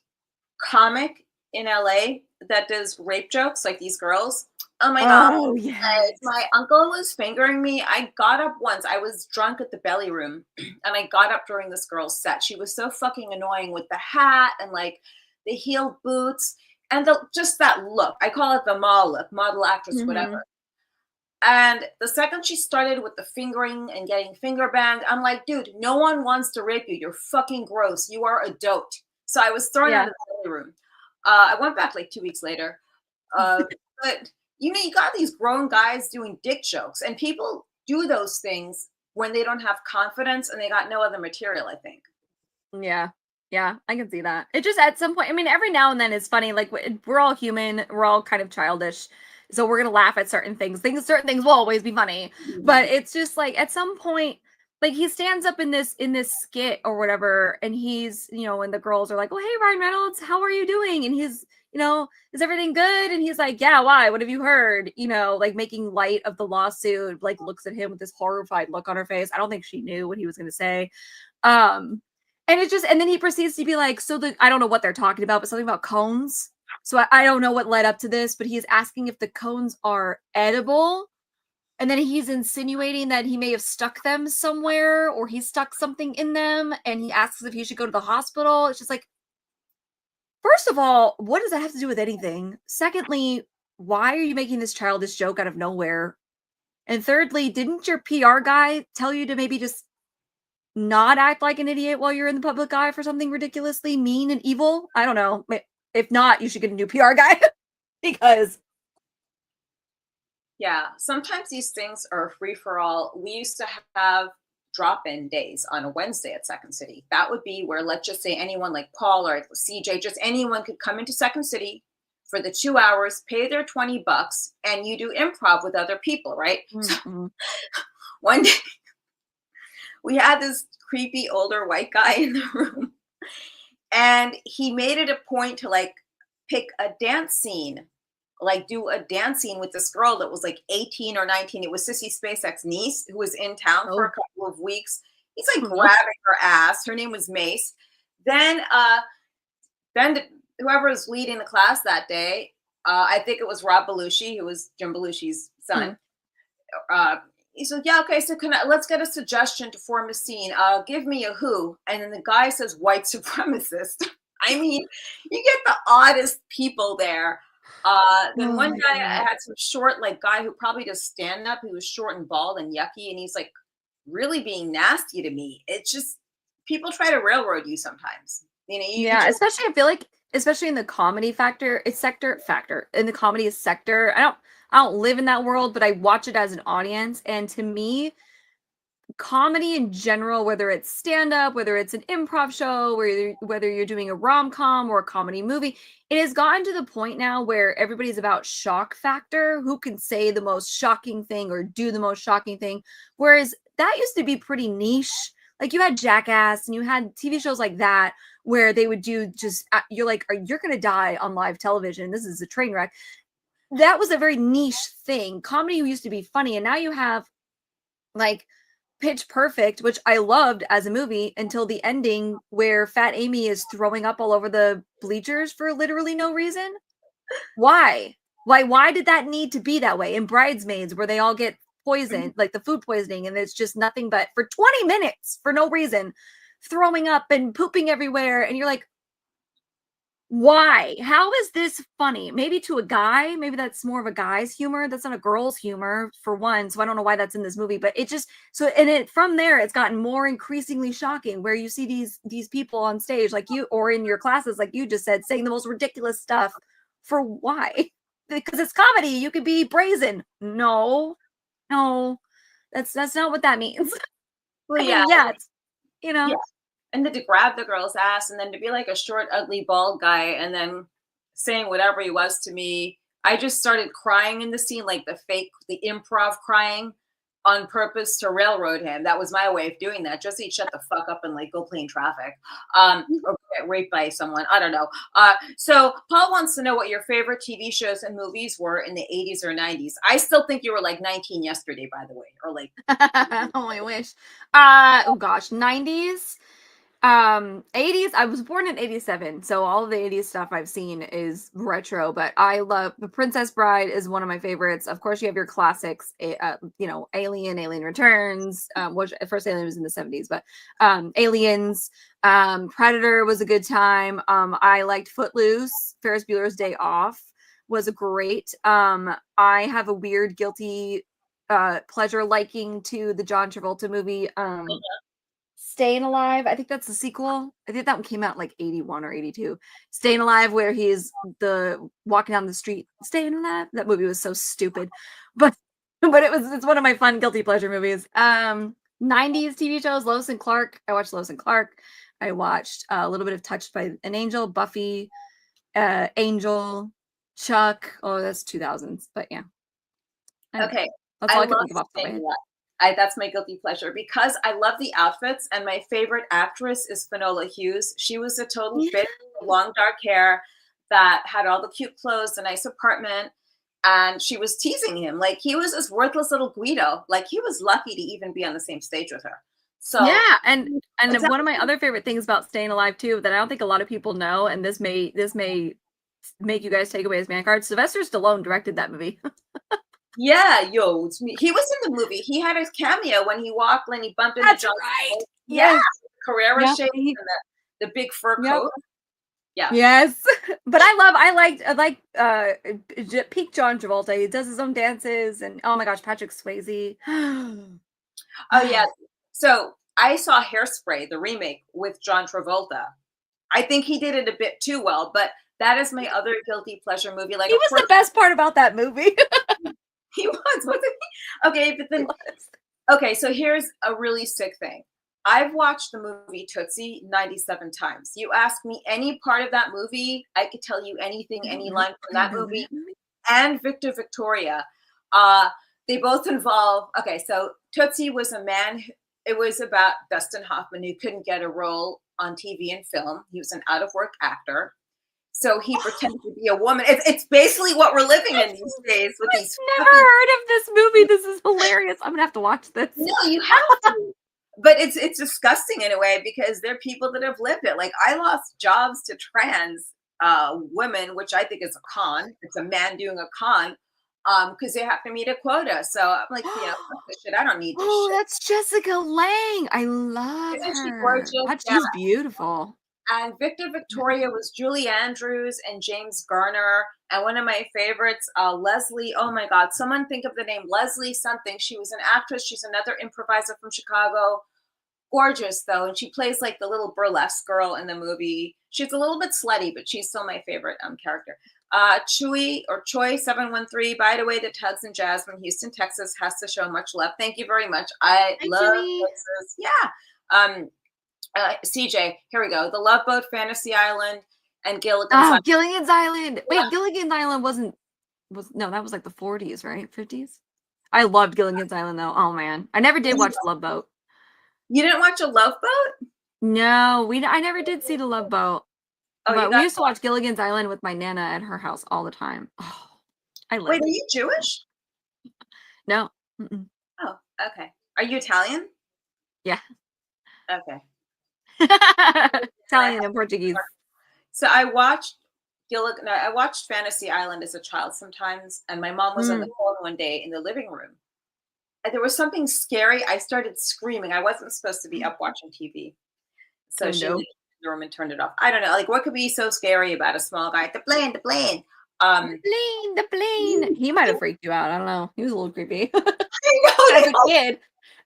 comic in LA that does rape jokes, like these girls. Oh my god. Oh yes. My uncle was fingering me. I got up once. I was drunk at the belly room and I got up during this girl's set. She was so fucking annoying with the hat and like the heel boots and just that look. I call it the mall look, model actress, whatever. And the second she started with the fingering and getting finger banged, I'm like, dude, no one wants to rape you. You're fucking gross. You are a dote. So I was thrown out of the belly room. I went back like 2 weeks later. But you got these grown guys doing dick jokes, and people do those things when they don't have confidence and they got no other material, I think. Yeah. Yeah, I can see that. It just at some point, I mean, every now and then it's funny. Like we're all human. We're all kind of childish. So we're going to laugh at certain things. Certain things will always be funny. But it's just like at some point, like he stands up in this skit or whatever, and he's, and the girls are like, "Oh, hey, Ryan Reynolds, how are you doing?" And he's, is everything good? And he's like, "Yeah, why? What have you heard?" Like making light of the lawsuit, like looks at him with this horrified look on her face. I don't think she knew what he was going to say. And then he proceeds to be like, I don't know what they're talking about, but something about cones. So I don't know what led up to this, but he's asking if the cones are edible. And then he's insinuating that he may have stuck them somewhere or he stuck something in them. And he asks if he should go to the hospital. It's just like, first of all, what does that have to do with anything? Secondly, why are you making this childish joke out of nowhere? And thirdly, didn't your PR guy tell you to maybe just not act like an idiot while you're in the public eye for something ridiculously mean and evil? I don't know. If not, you should get a new PR guy because yeah, sometimes these things are free for all. We used to have drop-in days on a Wednesday at Second City. That would be where, let's just say, anyone like Paul or CJ, just anyone could come into Second City for the 2 hours, pay their $20, and you do improv with other people, right? So, one day we had this creepy older white guy in the room, and he made it a point to like pick a dance scene, like do a dance scene with this girl that was like 18 or 19. It was Sissy Spacek's niece who was in town for a couple of weeks. He's like grabbing her ass. Her name was Mace. Then whoever was leading the class that day, I think it was Rob Belushi, who was Jim Belushi's son. He said, yeah, okay, so let's get a suggestion to form a scene. Give me a who. And then the guy says white supremacist. I mean, you get the oddest people there. Then one guy had some short, like guy who probably does stand up. He was short and bald and yucky. And he's like really being nasty to me. It's just, people try to railroad you sometimes. Especially I feel like, especially in the comedy sector, in the comedy sector, I don't live in that world, but I watch it as an audience. And to me, comedy in general, whether it's stand-up, whether it's an improv show, whether you're doing a rom-com or a comedy movie, it has gotten to the point now where everybody's about shock factor, who can say the most shocking thing or do the most shocking thing. Whereas that used to be pretty niche. Like you had Jackass and you had TV shows like that where they would do just, you're like, you're going to die on live television. This is a train wreck. That was a very niche thing. Comedy used to be funny. And now you have like Pitch Perfect, which I loved as a movie until the ending where Fat Amy is throwing up all over the bleachers for literally no reason. Why did that need to be that way? In Bridesmaids, where they all get poisoned, like the food poisoning, and it's just nothing but for 20 minutes for no reason, throwing up and pooping everywhere. And you're like, why? How is this funny? Maybe to a guy, maybe that's more of a guy's humor. That's not a girl's humor for one. So I don't know why that's in this movie, but it just, from there, it's gotten more increasingly shocking where you see these people on stage like you, or in your classes, like you just said, saying the most ridiculous stuff for why? Because it's comedy. You could be brazen. No, that's not what that means. Well, yeah. And then to grab the girl's ass and then to be like a short, ugly, bald guy and then saying whatever he was to me. I just started crying in the scene, like the improv crying. on purpose to railroad him. That was my way of doing that. Just he'd shut the fuck up and like go play in traffic, or get raped by someone. I don't know. So Paul wants to know what your favorite TV shows and movies were in the 80s or 90s. I still think you were like 19 yesterday, by the way, or like. Oh, I wish. Oh gosh, 90s. 80s, I was born in 87, so all of the 80s stuff I've seen is retro, but I love The Princess Bride is one of my favorites. Of course, you have your classics, Alien Returns, which first Alien was in the 70s, but Aliens, Predator was a good time. I liked Footloose, Ferris Bueller's Day Off was great. I have a weird guilty pleasure liking to the John Travolta movie, Staying Alive. I think that's the sequel. I think that one came out like 81 or 82. Staying Alive, where he's the walking down the street, Staying Alive. That movie was so stupid. But it's one of my fun guilty pleasure movies. 90s TV shows, Lois and Clark. I watched Lois and Clark. I watched a little bit of Touched by an Angel, Buffy, Angel, Chuck. Oh, that's 2000s. But yeah. Okay. That's all I can love think of off the top of my head. That's my guilty pleasure because I love the outfits, and my favorite actress is Finola Hughes. She was a total bitch, long dark hair that had all the cute clothes, a nice apartment, and she was teasing him like he was this worthless little Guido. Like he was lucky to even be on the same stage with her. So yeah, and one of my other favorite things about Staying Alive too that I don't think a lot of people know, and this may make you guys take away his man card. Sylvester Stallone directed that movie. Yeah, it's me. He was in the movie. He had his cameo when he walked and he bumped into John. Right. Yeah, Carrera Yep. shades and the big fur coat. Yeah. Yes, but I liked peak John Travolta. He does his own dances, and oh my gosh, Patrick Swayze. Oh yeah. So I saw Hairspray, the remake with John Travolta. I think he did it a bit too well, but that is my other guilty pleasure movie. Like he was the best part about that movie. He wasn't he? Okay, but then okay, so here's a really sick thing. I've watched the movie Tootsie 97 times. You ask me any part of that movie, I could tell you anything, any line from that movie. And Victor Victoria. They both involve, okay, so Tootsie was a man, it was about Dustin Hoffman who couldn't get a role on TV and film. He was an out-of-work actor. So he pretended to be a woman. It's basically what we're living in these days with these. I've never heard of this movie. This is hilarious. I'm gonna have to watch this. No, you have to. But it's disgusting in a way because there are people that have lived it. Like I lost jobs to trans women, which I think is a con. It's a man doing a con because they have to meet a quota. So I'm like, fuck this shit. I don't need this shit. That's Jessica Lange. I love Isn't she her. gorgeous? She's beautiful. And Victor Victoria was Julie Andrews and James Garner. And one of my favorites, Leslie. Oh my God, someone think of the name Leslie something. She was an actress. She's another improviser from Chicago. Gorgeous though. And she plays like the little burlesque girl in the movie. She's a little bit slutty, but she's still my favorite character. Choi 713. By the way, the Tuggs and Jazz from Houston, Texas has to show much love. Thank you very much. I love Texas. Yeah. CJ, here we go. The Love Boat, Fantasy Island, and Gilligan's Island. Gilligan's Island. Wait, Gilligan's Island that was like the 40s, right? 50s? I loved Gilligan's Island though. Oh man. I never did watch The Love Boat. You didn't watch a Love Boat? No, I never did see The Love Boat. But we used to watch Gilligan's Island with my Nana at her house all the time. Oh, I love it. Wait, are you Jewish? No. Oh, okay. Are you Italian? Yeah. Okay. Italian and Portuguese. So I watched Fantasy Island as a child sometimes, and my mom was on the phone one day in the living room. And there was something scary. I started screaming. I wasn't supposed to be up watching TV. So she went in the room and turned it off. I don't know. Like, what could be so scary about a small guy? The plane. The plane. He might have freaked you out. I don't know. He was a little creepy. I As a kid.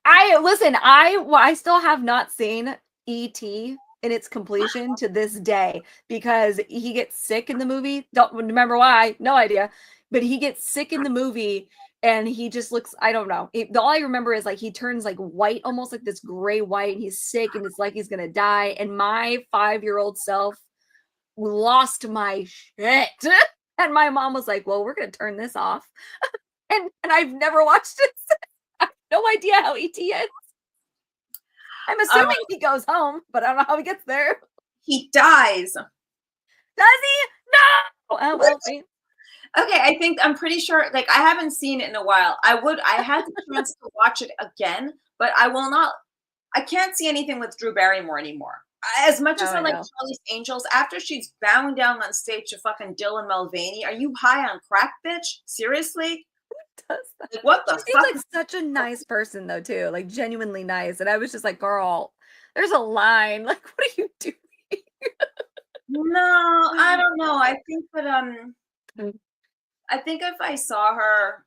I still have not seen E.T. in its completion to this day because he gets sick in the movie. Don't remember why, no idea. But he gets sick in the movie and he just looks, I don't know. All I remember is like he turns like white, almost like this gray white, and he's sick and it's like he's gonna die. And my 5-year-old self lost my shit. And my mom was like, well, we're gonna turn this off. and I've never watched it since. no idea how E.T. ends. I'm assuming he goes home, but I don't know how he gets there. He dies. Does he? No! Oh, well, wait. Okay, I think I'm pretty sure. Like, I haven't seen it in a while. I had the chance to watch it again, but I will not. I can't see anything with Drew Barrymore anymore. As much as Oh, I I like know. Charlie's Angels, after she's bowing down on stage to fucking Dylan Mulvaney, are you high on crack, bitch? Seriously? Does that. Like, what the She fuck? seems like such a nice person, though, too. Like, genuinely nice. And I was just like, girl, there's a line. Like, what are you doing? No, I don't know. I think that Mm. I think if I saw her,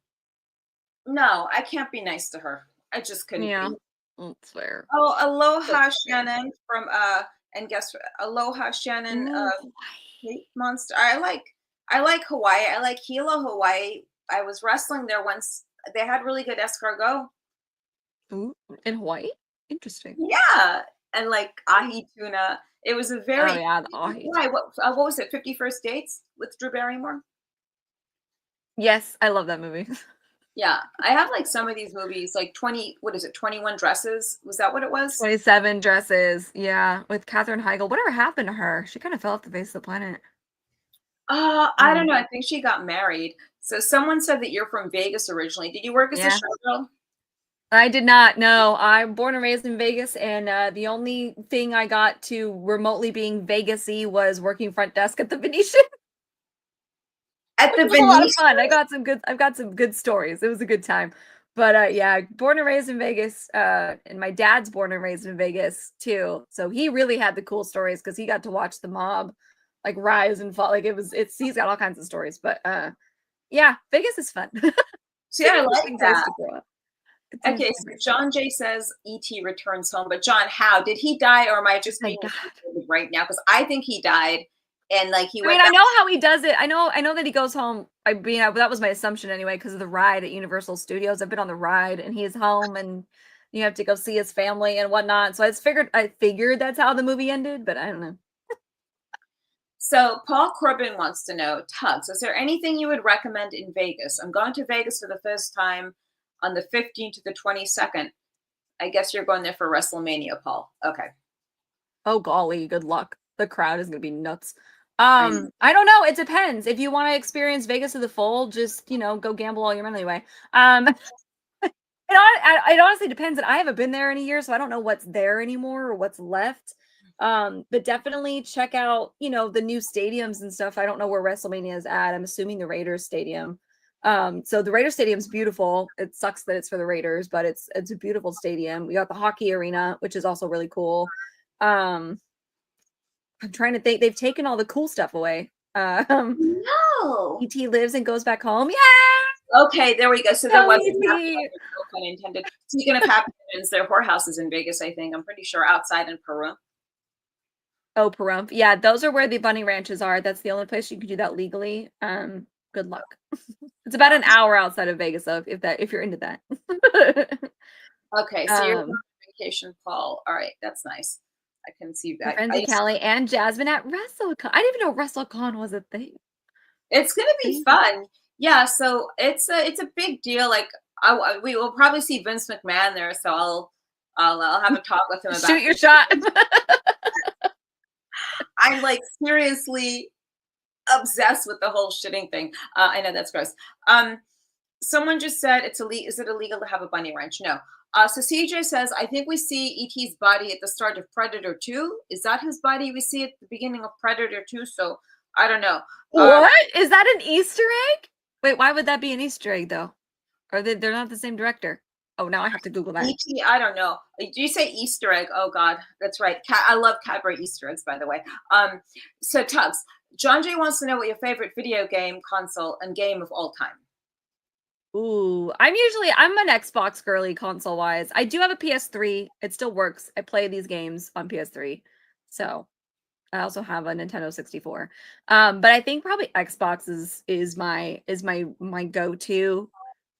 no, I can't be nice to her. I just couldn't Yeah, be. that's fair. Oh, aloha That's fair. Shannon from and guess what? Aloha Shannon Ooh, Hate Monster. I like Hawaii. I like Hilo, Hawaii. I was wrestling there once. They had really good escargot. Ooh, in Hawaii? Interesting. Yeah, and like ahi tuna. It was a Oh, very yeah, the ahi. why what was it? 51st Dates with Drew Barrymore. Yes, I love that movie. Yeah, I have like some of these movies, like 20. What is it? 21 Dresses. Was that what it was? 27 Dresses. Yeah, with Katherine Heigl. Whatever happened to her? She kind of fell off the face of the planet. I don't know. I think she got married. So someone said that you're from Vegas originally. Did you work as a Yeah. showgirl? I did not. No, I'm born and raised in Vegas, and the only thing I got to remotely being Vegas-y was working front desk at the Venetian. At the It was a lot of Venetian? fun. I've got some good stories. It was a good time. But yeah, born and raised in Vegas, and my dad's born and raised in Vegas too. So he really had the cool stories because he got to watch the mob like rise and fall. Like he's got all kinds of stories. But yeah, Vegas is fun. See, I like Interesting place that. to grow up. It's an Okay, interesting so place. John Jay says E.T. returns home, but John, how did he die, or am I just being God. excited right now? Because I think he died, and like he I went mean, I back. know how he does it. I know that he goes home. I mean, that was my assumption anyway, because of the ride at Universal Studios. I've been on the ride, and he's home, and you have to go see his family and whatnot. So I figured that's how the movie ended, but I don't know. So Paul Corbin wants to know, Tuggs, is there anything you would recommend in Vegas? I'm going to Vegas for the first time on the 15th to the 22nd. I guess you're going there for WrestleMania, Paul. Okay. Oh golly, good luck. The crowd is gonna be nuts. I know. I don't know. It depends. If you want to experience Vegas to the full, just go gamble all your money away. It honestly depends, and I haven't been there in a year, so I don't know what's there anymore or what's left. But definitely check out, the new stadiums and stuff. I don't know where WrestleMania is at. I'm assuming the Raiders Stadium. So the Raiders Stadium's beautiful. It sucks that it's for the Raiders, but it's a beautiful stadium. We got the hockey arena, which is also really cool. I'm trying to think. They've taken all the cool stuff away. No. ET lives and goes back home. Yeah. Okay, there we go. So there Go wasn't ET. happy ending, no pun intended. Speaking of happy endings, there are whorehouses in Vegas, I think. I'm pretty sure outside in Peru. Oh, Pahrump. Yeah, those are where the bunny ranches are. That's the only place you can do that legally. Good luck. It's about an hour outside of Vegas, though, if you're into that. Okay, so you're on Um, vacation, Paul. All right, that's nice. I can see my that. friends in Cali and Jasmine at WrestleCon. I didn't even know WrestleCon was a thing. It's gonna be fun. Yeah, so it's a big deal. Like we will probably see Vince McMahon there, so I'll have a talk with him about Shoot your shot. I'm like seriously obsessed with the whole shitting thing. I know that's gross. Someone just said it's illegal. Is it illegal to have a bunny ranch? No. So CJ says, I think we see E.T.'s body at the start of Predator 2. Is that his body we see at the beginning of Predator 2? So I don't know. What? Is that an Easter egg? Wait, why would that be an Easter egg, though? Or they're not the same director? Oh, now I have to Google that. E.T., I don't know. Do you say Easter egg? Oh, God. That's right. I love Cadbury Easter eggs, by the way. So Tuggs, John Jay wants to know what your favorite video game, console, and game of all time. Ooh, I'm an Xbox girly console wise. I do have a PS3. It still works. I play these games on PS3. So I also have a Nintendo 64. But I think probably Xbox is my go-to.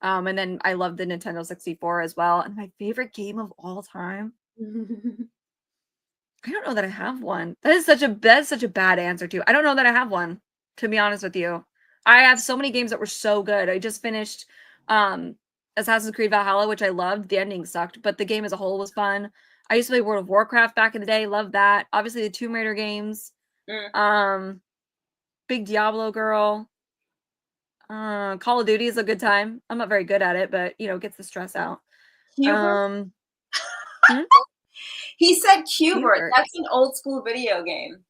And then I love the Nintendo 64 as well. And my favorite game of all time. I don't know that I have one. That is such a bad answer too. I don't know that I have one, to be honest with you. I have so many games that were so good. I just finished Assassin's Creed Valhalla, which I loved. The ending sucked, but the game as a whole was fun. I used to play World of Warcraft back in the day. Loved that. Obviously, the Tomb Raider games. Big Diablo girl. Call of Duty is a good time. I'm not very good at it, but you know, it gets the stress out. Hubert? He said Hubert. Hubert. That's an old school video game.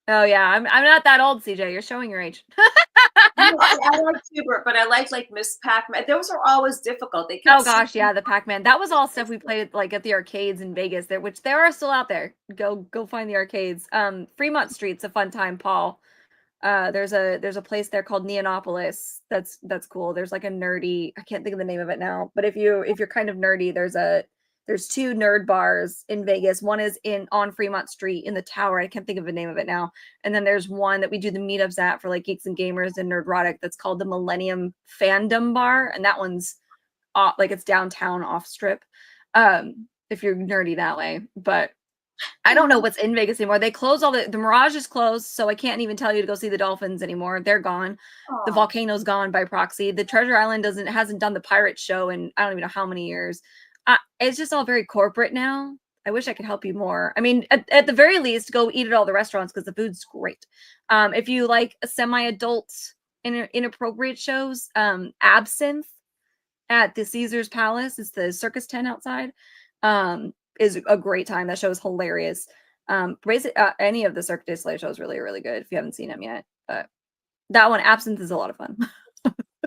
Oh yeah, I'm not that old, CJ. You're showing your age. No, I like Hubert, but I like Miss Pac-Man. Those are always difficult. They Oh gosh, yeah, the Pac-Man. That was all stuff we played like at the arcades in Vegas, there, which there are still out there. Go find the arcades. Fremont Street's a fun time, Paul. There's a place there called Neonopolis. That's cool. There's like a nerdy, I can't think of the name of it now, but if you're kind of nerdy, there's two nerd bars in Vegas. One is on Fremont Street in the tower. I can't think of the name of it now. And then there's one that we do the meetups at for like geeks and gamers and nerdrotic that's called the Millennium Fandom Bar, and that one's like it's downtown off strip. If you're nerdy that way, but I don't know what's in Vegas anymore. They closed all the Mirage is closed, so I can't even tell you to go see the dolphins anymore. They're gone. Aww. The volcano's gone by proxy. The Treasure Island hasn't done the pirate show in I don't even know how many years. It's just all very corporate now. I wish I could help you more. I mean, at the very least, go eat at all the restaurants because the food's great. If you like semi-adult inappropriate shows, Absinthe at the Caesar's Palace, it's the circus tent outside, is a great time. That show is hilarious. Any of the Cirque du Soleil shows really, really good if you haven't seen them yet. But that one, Absinthe, is a lot of fun.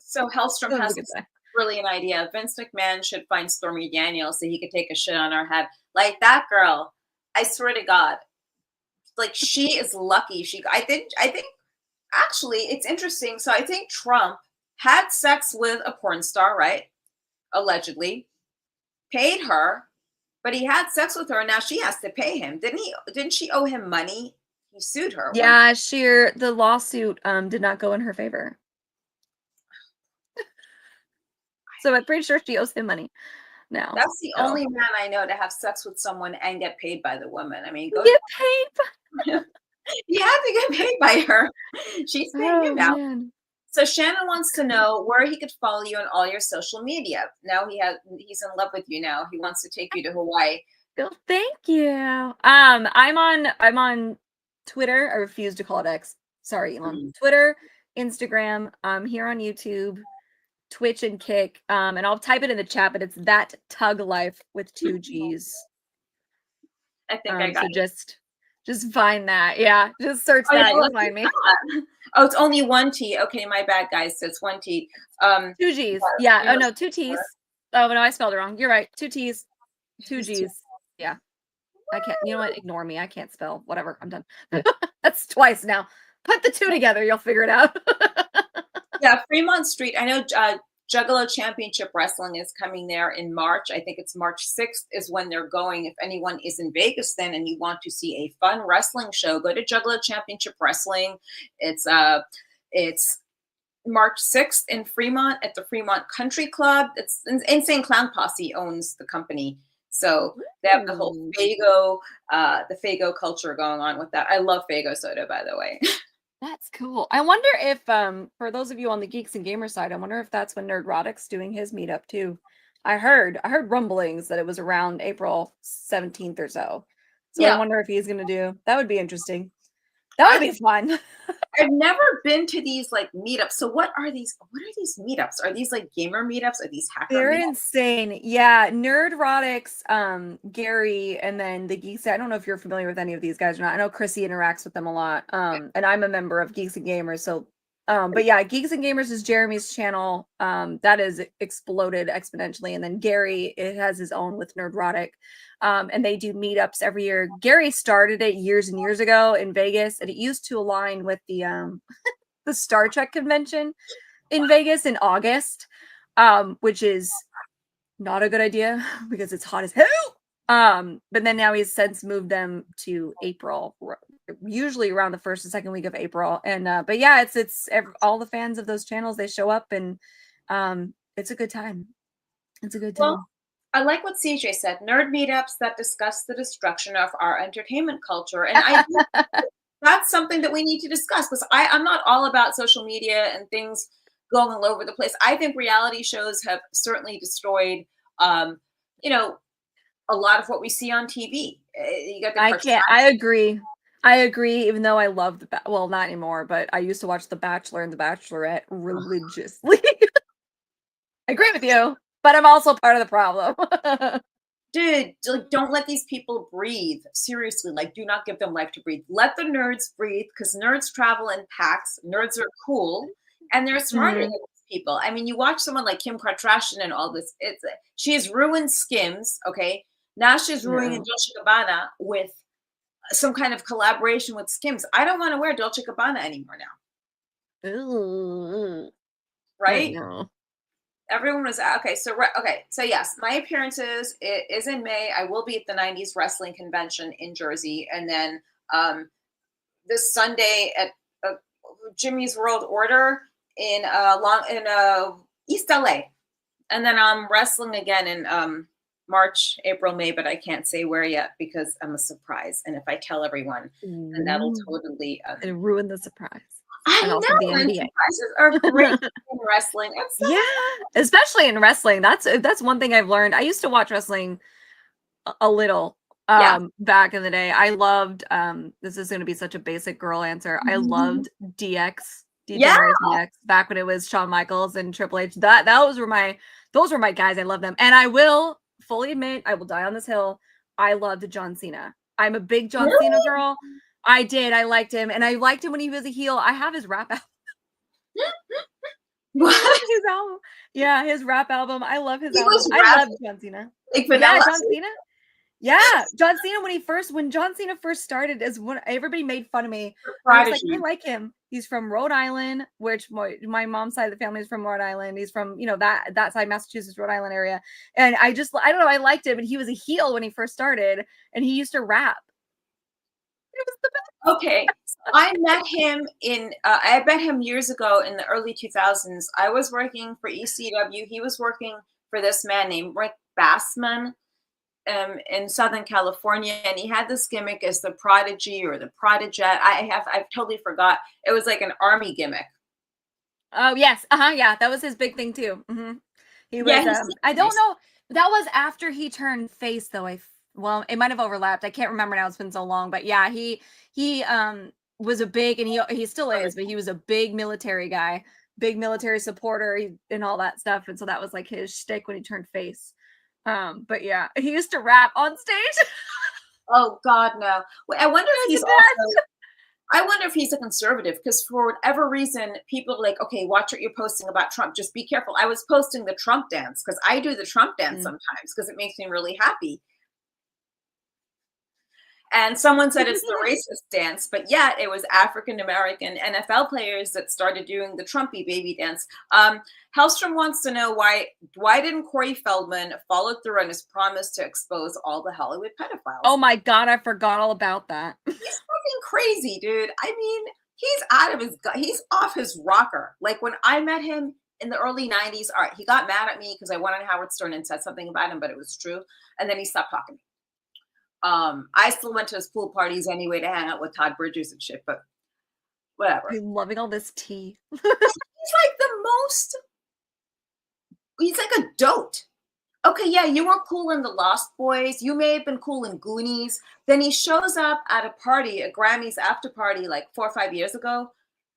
So Hellstrom That was has a good this day. brilliant idea. Vince McMahon should find Stormy Daniels so he could take a shit on her head. Like that girl, I swear to God, like she is lucky. I think actually it's interesting. So I think Trump had sex with a porn star, right? Allegedly, paid her, but he had sex with her, and now she has to pay him. Didn't she owe him money? He sued her. Yeah, the lawsuit did not go in her favor. So I'm pretty sure she owes him money now. That's the only man I know to have sex with someone and get paid by the woman. I mean, Get paid by you have to get paid by her. She's paying him now. Man. So Shannon wants to know where he could follow you on all your social media. Now he's in love with you now. He wants to take you to Hawaii. Well, thank you. I'm on Twitter. I refuse to call it X. Sorry, Elon. Twitter, Instagram. I'm here on YouTube, Twitch, and Kick. And I'll type it in the chat, but it's that Tug Life with 2 G's. I think I got so it. Just find that. Yeah, just search that. You'll find me. Oh, it's only 1 T. Okay, my bad, guys. So it's 1 T. 2 G's. Yeah. Oh no, 2 T's. Oh no, I spelled it wrong. You're right. 2 T's, 2 G's. Yeah. I can't. You know what? Ignore me. I can't spell. Whatever. I'm done. That's twice now. Put the 2 together. You'll figure it out. Yeah, Fremont Street. I know Juggalo Championship Wrestling is coming there in March. I think it's March 6th is when they're going. If anyone is in Vegas then and you want to see a fun wrestling show, go to Juggalo Championship Wrestling. It's March 6th in Fremont at the Fremont Country Club. It's Insane Clown Posse owns the company. So they have the whole Faygo, the Faygo culture going on with that. I love Faygo soda, by the way. That's cool. I wonder if, for those of you on the Geeks and Gamers side, I wonder if that's when Nerdrotic's doing his meetup too. I heard rumblings that it was around April 17th or so. So yeah. I wonder if he's going to do, that would be interesting. That would be fun. I've never been to these like meetups. So what are these meetups? Are these like gamer meetups? Are these hacker They're meetups? insane. Yeah. Nerdrotics, Gary, and then the Geeks. I don't know if you're familiar with any of these guys or not. I know Chrissy interacts with them a lot. And I'm a member of Geeks and Gamers. So, but yeah, Geeks and Gamers is Jeremy's channel. That is exploded exponentially. And then Gary, it has his own with Nerdrotic. And they do meetups every year. Gary started it years and years ago in Vegas, and it used to align with the the Star Trek convention in Vegas in August, which is not a good idea because it's hot as hell. But then now he's since moved them to April, usually around the first and second week of April. And but yeah, it's all the fans of those channels, they show up, and it's a good time. It's a good time. Well, I like what CJ said, nerd meetups that discuss the destruction of our entertainment culture. And I think that's something that we need to discuss, because I'm not all about social media and things going all over the place. I think reality shows have certainly destroyed, you know, a lot of what we see on TV. You got the I Kardashians. can't. I agree. I agree. Even though I love well, not anymore, but I used to watch The Bachelor and The Bachelorette religiously. I agree with you, but I'm also part of the problem. Dude, like, don't let these people breathe. Seriously, like, do not give them life to breathe. Let the nerds breathe, because nerds travel in packs. Nerds are cool, and they're smarter than these people. I mean, you watch someone like Kim Kardashian and all this. She has ruined Skims. Okay, now she's ruining Dolce Gabbana with some kind of collaboration with Skims. I don't want to wear Dolce Gabbana anymore now. Ooh. Right? No. Everyone was okay. So yes, my appearances is in May. I will be at the 90s wrestling convention in Jersey, and then this Sunday at Jimmy's World Order in East LA, and then I'm wrestling again in March, April, May, but I can't say where yet because I'm a surprise. And if I tell everyone, then that'll totally and ruin the surprise. I And know, also the and NBA. surprises are great in wrestling. Yeah, especially in wrestling. That's one thing I've learned. I used to watch wrestling a little back in the day. I loved this is going to be such a basic girl answer. I loved DX, DX back when it was Shawn Michaels and Triple H. Those were my guys. I love them. And I will fully admit, I will die on this hill. I loved John Cena. I'm a big John Cena girl. I did. I liked him, and I liked him when he was a heel. I have his rap album. What? His album. Yeah, his rap album. I love his He album. was I love John Cena. Like Yeah, John Cena. Yeah, John Cena when John Cena first started is when everybody made fun of me. I was like, I like him. He's from Rhode Island, which my mom's side of the family is from Rhode Island. He's from, that side, Massachusetts, Rhode Island area. And I don't know, I liked him, and he was a heel when he first started, and he used to rap. It was the best. Okay, I met him years ago in the early 2000s. I was working for ECW. He was working for this man named Rick Bassman in Southern California, and he had this gimmick as the Prodigy or the Prodiget. I've totally forgot. It was like an army gimmick. Oh yes, yeah, that was his big thing too. He was. I don't know. That was after he turned face, though. Well, it might have overlapped. I can't remember now. It's been so long. But yeah, he was a big, and he still is, but he was a big military guy, big military supporter, and all that stuff. And so that was like his shtick when he turned face. But yeah, he used to rap on stage. Oh God, no! I wonder if he's a conservative, because for whatever reason, people are like, okay, watch what you're posting about Trump. Just be careful. I was posting the Trump dance because I do the Trump dance sometimes because it makes me really happy. And someone said it's the racist dance, but yet it was African-American NFL players that started doing the Trumpy baby dance. Hellstrom wants to know why didn't Corey Feldman follow through on his promise to expose all the Hollywood pedophiles? Oh my God, I forgot all about that. He's fucking crazy, dude. I mean, he's off his rocker. Like when I met him in the early 90s, all right, he got mad at me because I went on Howard Stern and said something about him, but it was true. And then he stopped talking to me. I still went to his pool parties anyway to hang out with Todd Bridges and shit, but whatever. I'm loving all this tea. He's like a dote. Okay, yeah, you were cool in The Lost Boys. You may have been cool in Goonies. Then he shows up at a party, a Grammys after party, like 4 or 5 years ago,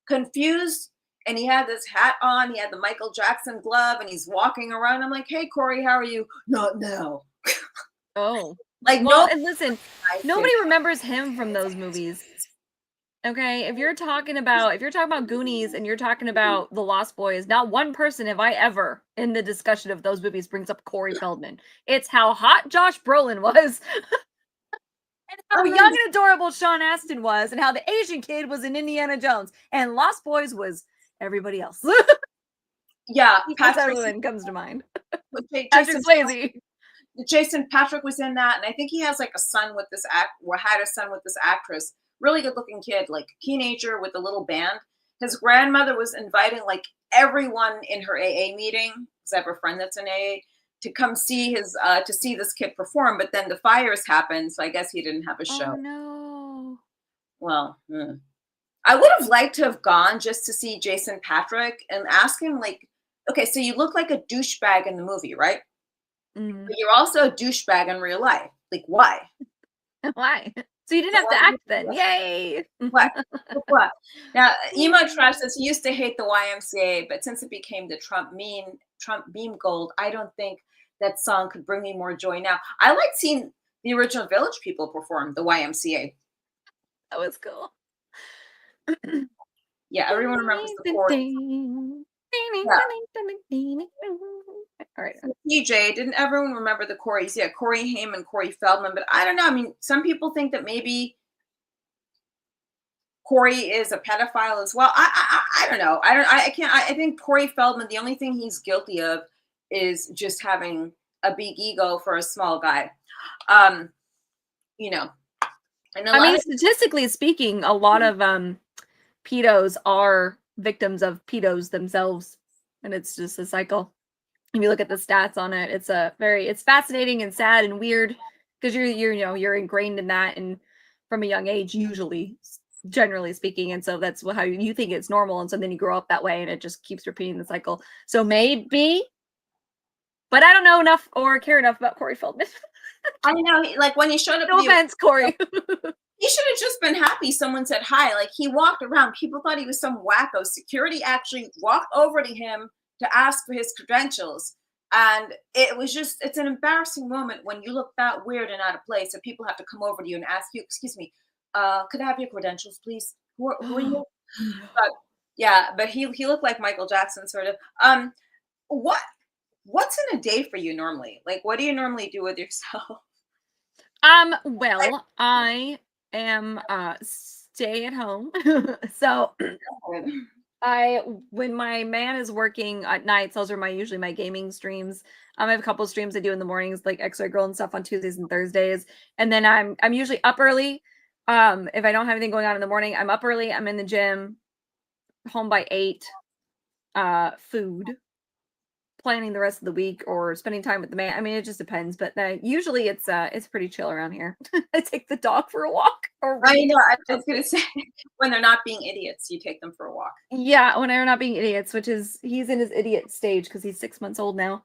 confused, and he had this hat on. He had the Michael Jackson glove, and he's walking around. I'm like, hey, Corey, how are you? Not now. Oh. Like, well, no, and listen, nobody remembers him from those movies. Okay, if you're talking about Goonies and you're talking about The Lost Boys, not one person have I ever in the discussion of those movies brings up Corey Feldman. It's how hot Josh Brolin was, and how young and adorable Sean Astin was, and how the Asian kid was in Indiana Jones, and Lost Boys was everybody else. Yeah, Patrick Swayze comes to mind. Patrick Swayze. Jason Patrick was in that, and I think he has like a son with this had a son with this actress. Really good looking kid, like teenager with a little band. His grandmother was inviting like everyone in her AA meeting, because I have a friend that's in AA, to come see this kid perform. But then the fires happened, so I guess he didn't have a show. Oh no. Well, I would have liked to have gone just to see Jason Patrick and ask him, like, okay, so you look like a douchebag in the movie, right? Mhm. But you're also a douchebag in real life. Like, why? Why? So you didn't So have to why act then. Yay! what? What? Now, Emo Trash says he used to hate the YMCA, but since it became the Trump meme gold, I don't think that song could bring me more joy now. I like seeing the original Village People perform the YMCA. That was cool. Yeah, everyone remembers the chorus. Yeah. All right. So TJ, didn't everyone remember the Corys? Yeah, Corey Haim and Corey Feldman, but I don't know. I mean, some people think that maybe Corey is a pedophile as well. I don't know. I can't. I think Corey Feldman. The only thing he's guilty of is just having a big ego for a small guy. Um, you know, and I mean, statistically speaking, a lot of pedos are victims of pedos themselves, and it's just a cycle. If you look at the stats on it, it's fascinating and sad and weird because you're ingrained in that and from a young age, usually, generally speaking, and so that's how you think it's normal, and so then you grow up that way, and it just keeps repeating the cycle. So maybe, but I don't know enough or care enough about Corey Feldman. I know, like when he showed up. No offense, Corey. He should have just been happy someone said hi. Like he walked around, people thought he was some wacko. Security actually walked over to him to ask for his credentials. And it's an embarrassing moment when you look that weird and out of place and people have to come over to you and ask you, excuse me, could I have your credentials, please? Who are you? But yeah, but he looked like Michael Jackson sort of. What's in a day for you normally? Like what do you normally do with yourself? Well, I am stay at home. So when my man is working at nights, those are usually my gaming streams. I have a couple of streams I do in the mornings, like X-Ray Girl and stuff on Tuesdays and Thursdays. And then I'm usually up early. If I don't have anything going on in the morning, I'm up early, I'm in the gym, home by 8, food, planning the rest of the week or spending time with the man. I mean, it just depends, but usually it's pretty chill around here. I take the dog for a walk or I read. know. I was gonna say when they're not being idiots, you take them for a walk. Yeah, when they're not being idiots, which is he's in his idiot stage because he's 6 months old now.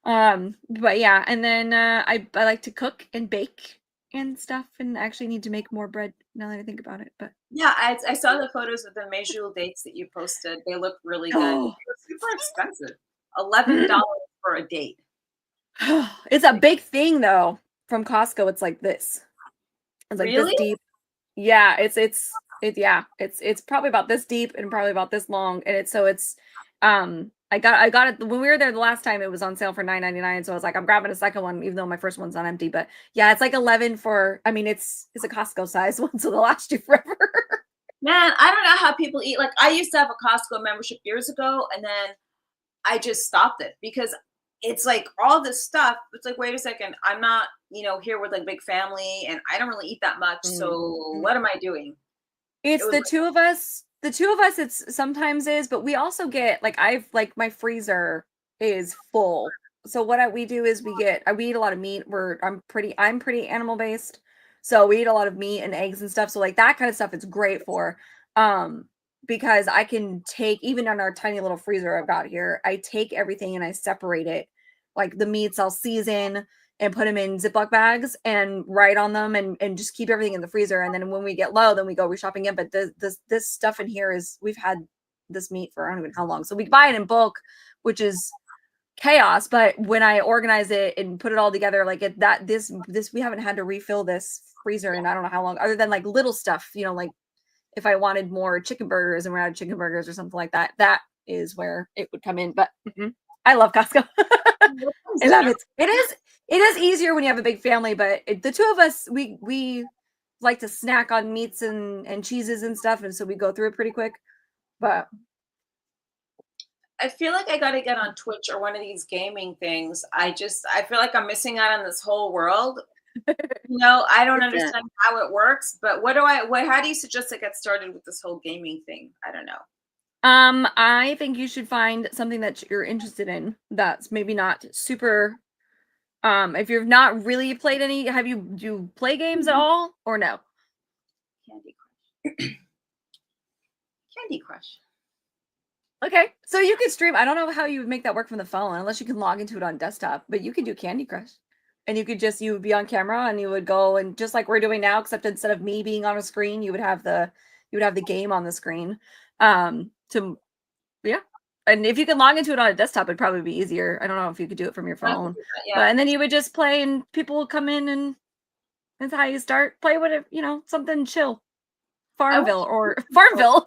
But yeah, and then I like to cook and bake and stuff, and actually need to make more bread now that I think about it. But Yeah, I saw the photos of the Majul dates that you posted. They look really good. oh, They're super expensive. $11 for a date. it's a big thing though. From Costco, it's like this. It's like Really? this deep. Yeah, it's probably about this deep and probably about this long, and it's I got it when we were there the last time. It was on sale for $9.99, so I was like, I'm grabbing a second one, even though my first one's on empty. But yeah, it's like 11 for. I mean, it's a Costco size one, so they'll last you forever. Man, I don't know how people eat. Like I used to have a Costco membership years ago, and then I just stopped it because it's like all this stuff. It's like, wait a second, I'm not, here with like big family, and I don't really eat that much. So what am I doing? It's the two of us. The two of us, it's sometimes is, but we also get like my freezer is full. So what we do is we eat a lot of meat. I'm pretty animal based, so we eat a lot of meat and eggs and stuff. So like that kind of stuff, it's great for, because I can take even on our tiny little freezer I've got here. I take everything and I separate it, like the meats I'll season and put them in Ziploc bags and write on them and just keep everything in the freezer. And then when we get low, then we go reshopping it. But this stuff in here we've had this meat for I don't even know how long. So we buy it in bulk, which is chaos. But when I organize it and put it all together, like this we haven't had to refill this freezer in I don't know how long, other than like little stuff, like if I wanted more chicken burgers and we're out of chicken burgers or something like that, that is where it would come in. But I love Costco. I love it. It is easier when you have a big family, but the two of us, we like to snack on meats and cheeses and stuff, and so we go through it pretty quick. But I feel like I got to get on Twitch or one of these gaming things. I feel like I'm missing out on this whole world. I don't understand how it works, but how do you suggest I get started with this whole gaming thing? I don't know. I think you should find something that you're interested in that's maybe not super. If you've not really played any, do you play games at all or no? Candy Crush. Candy Crush. Okay, so you could stream. I don't know how you would make that work from the phone unless you can log into it on desktop, but you could do Candy Crush. And you would be on camera and you would go and just like we're doing now, except instead of me being on a screen, you would have the game on the screen. To yeah. And if you can log into it on a desktop, it'd probably be easier. I don't know if you could do it from your phone. Yeah. But and then you would just play and people would come in and that's how you start. Play with it, something chill. Farmville or Farmville.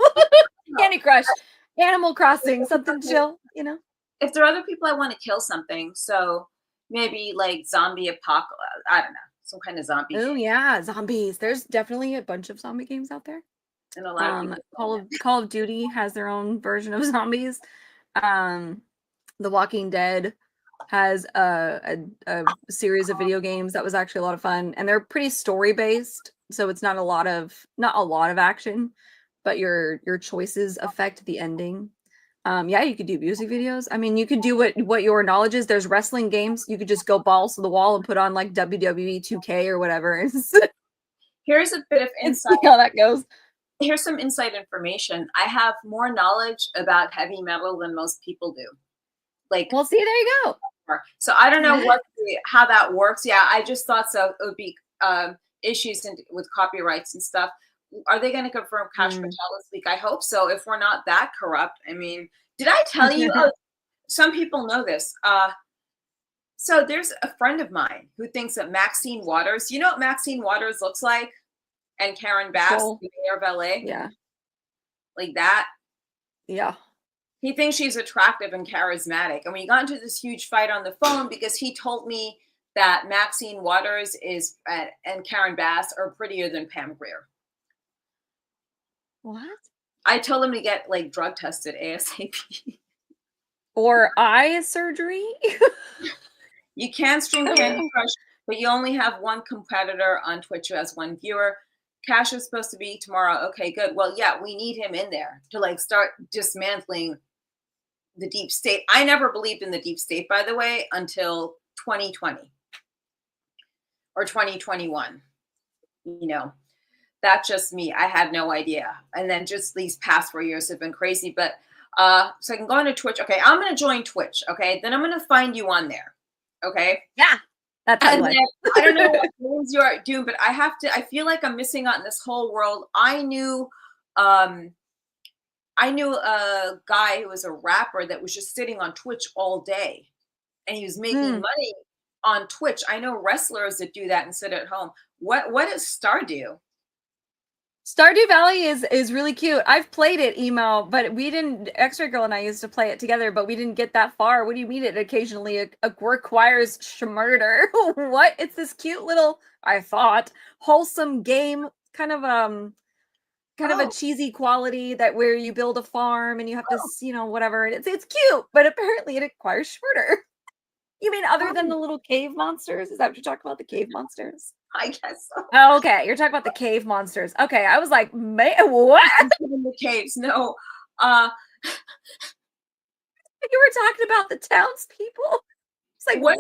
Candy Crush. Animal Crossing, something chill, If there are other people I want to kill something, so maybe like zombie apocalypse. I don't know, some kind of zombie. Oh yeah, zombies. There's definitely a bunch of zombie games out there. And a lot of Call of Duty has their own version of zombies. The Walking Dead has a series of video games that was actually a lot of fun, and they're pretty story based, so it's not a lot of action, but your choices affect the ending. Yeah, you could do music videos. I mean, you could do what your knowledge is. There's wrestling games. You could just go balls to the wall and put on like WWE 2K or whatever. Here's a bit of insight. See how that goes. Here's some inside information. I have more knowledge about heavy metal than most people do. Well, see, there you go. So I don't know how that works. Yeah, I just thought so. It would be issues with copyrights and stuff. Are they going to confirm Cash Patel this week? I hope so. If we're not that corrupt, I mean, did I tell you? Some people know this. So there's a friend of mine who thinks that Maxine Waters. You know what Maxine Waters looks like? And Karen Bass, the mayor of LA. Yeah, like that. Yeah. He thinks she's attractive and charismatic. And we got into this huge fight on the phone because he told me that Maxine Waters and Karen Bass are prettier than Pam Grier. What? I told him to get like drug tested ASAP. Or eye surgery. You can stream Candy Crush, but you only have one competitor on Twitch who has one viewer. Cash is supposed to be tomorrow. Okay, good. Well, yeah, we need him in there to like start dismantling the deep state. I never believed in the deep state, by the way, until 2020 or 2021. That's just me. I had no idea. And then just these past 4 years have been crazy. But so I can go into Twitch. Okay, I'm going to join Twitch. Okay, then I'm going to find you on there. Okay. Yeah. That's and then, I don't know what things you are doing, but I feel like I'm missing out in this whole world. I knew a guy who was a rapper that was just sitting on Twitch all day and he was making money on Twitch. I know wrestlers that do that and sit at home. What does Stardew? Stardew Valley is really cute. I've played it, email, but we didn't. X-Ray Girl and I used to play it together, but we didn't get that far. What do you mean? It occasionally requires murder. What? It's this cute little, I thought, wholesome game, kind of a cheesy quality that where you build a farm and you have to, whatever. And it's cute, but apparently it requires murder. You mean other than the little cave monsters? Is that what you're talking about? The cave monsters? I guess so. Oh, okay. You're talking about the cave monsters. Okay. I was like, what? In the caves. No. You were talking about the townspeople? It's like, what?